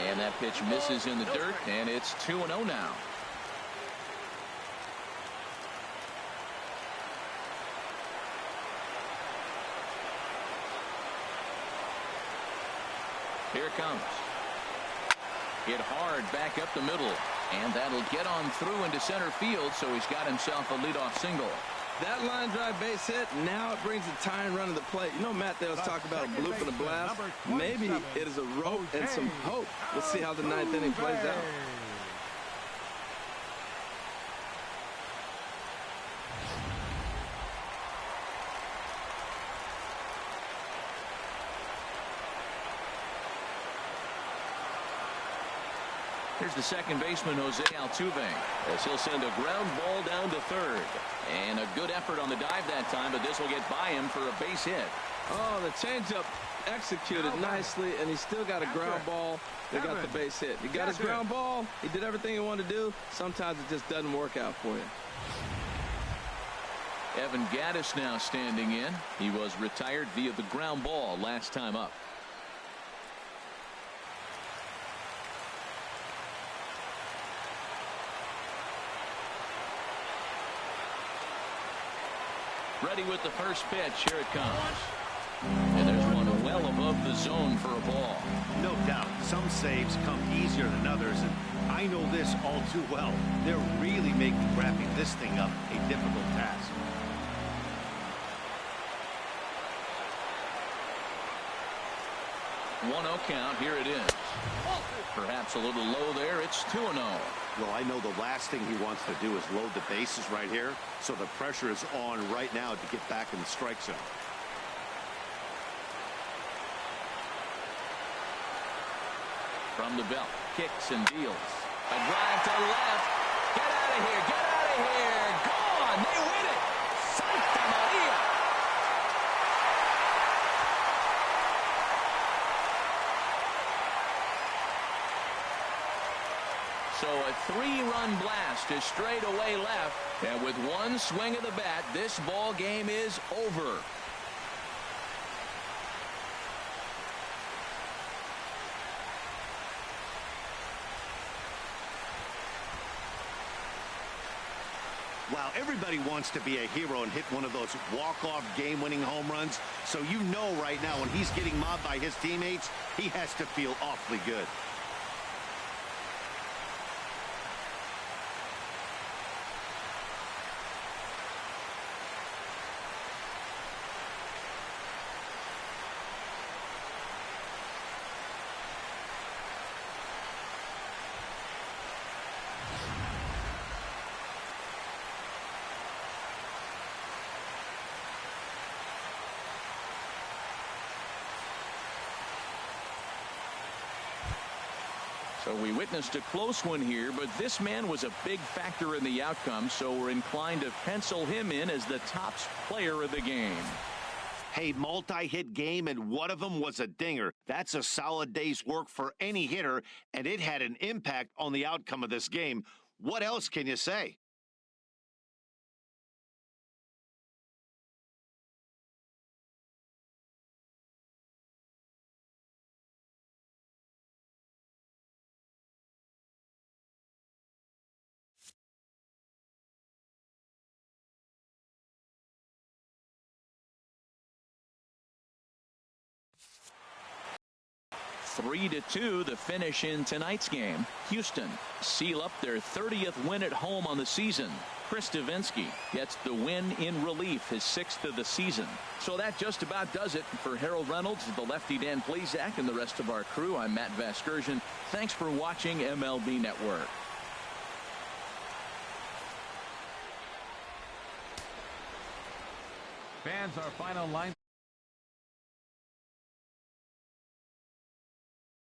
And that pitch misses in the dirt, and it's 2-0 now. Here it comes. Hit hard back up the middle, and that'll get on through into center field, so he's got himself a leadoff single. That line drive base hit, now it brings a tying run to the plate. You know, Matt, they always talk about a bloop and a blast. Maybe it is a rope and some hope. We'll see how the ninth inning plays out. Here's the second baseman, Jose Altuve, as he'll send a ground ball down to third. And a good effort on the dive that time, but this will get by him for a base hit. Oh, the changeup executed nicely, and he still got a ground ball. They got the base hit. He got his ground ball. He did everything he wanted to do. Sometimes it just doesn't work out for you. Evan Gattis now standing in. He was retired via the ground ball last time up. Ready with the first pitch. Here it comes. And there's one well above the zone for a ball. No doubt, some saves come easier than others, and I know this all too well. They're really making wrapping this thing up a difficult task. One 0 count. Here it is. Perhaps a little low there. It's 2-0. Well, I know the last thing he wants to do is load the bases right here, so the pressure is on right now to get back in the strike zone. From the belt, kicks and deals. A drive to left. Get out of here. Get out of here. Gone. They win it. Santa Maria. So a 3-run blast to straightaway left. And with one swing of the bat, this ball game is over. Wow, everybody wants to be a hero and hit one of those walk-off game-winning home runs. So you know right now when he's getting mobbed by his teammates, he has to feel awfully good. So we witnessed a close one here, but this man was a big factor in the outcome, so we're inclined to pencil him in as the top player of the game. Hey, multi-hit game, and one of them was a dinger. That's a solid day's work for any hitter, and it had an impact on the outcome of this game. What else can you say? 3-2 the finish in tonight's game. Houston seal up their 30th win at home on the season. Chris Davinsky gets the win in relief, his 6th of the season. So that just about does it for Harold Reynolds, the lefty Dan Plesac, and the rest of our crew. I'm Matt Vasgersian. Thanks for watching MLB Network. Fans, our final line.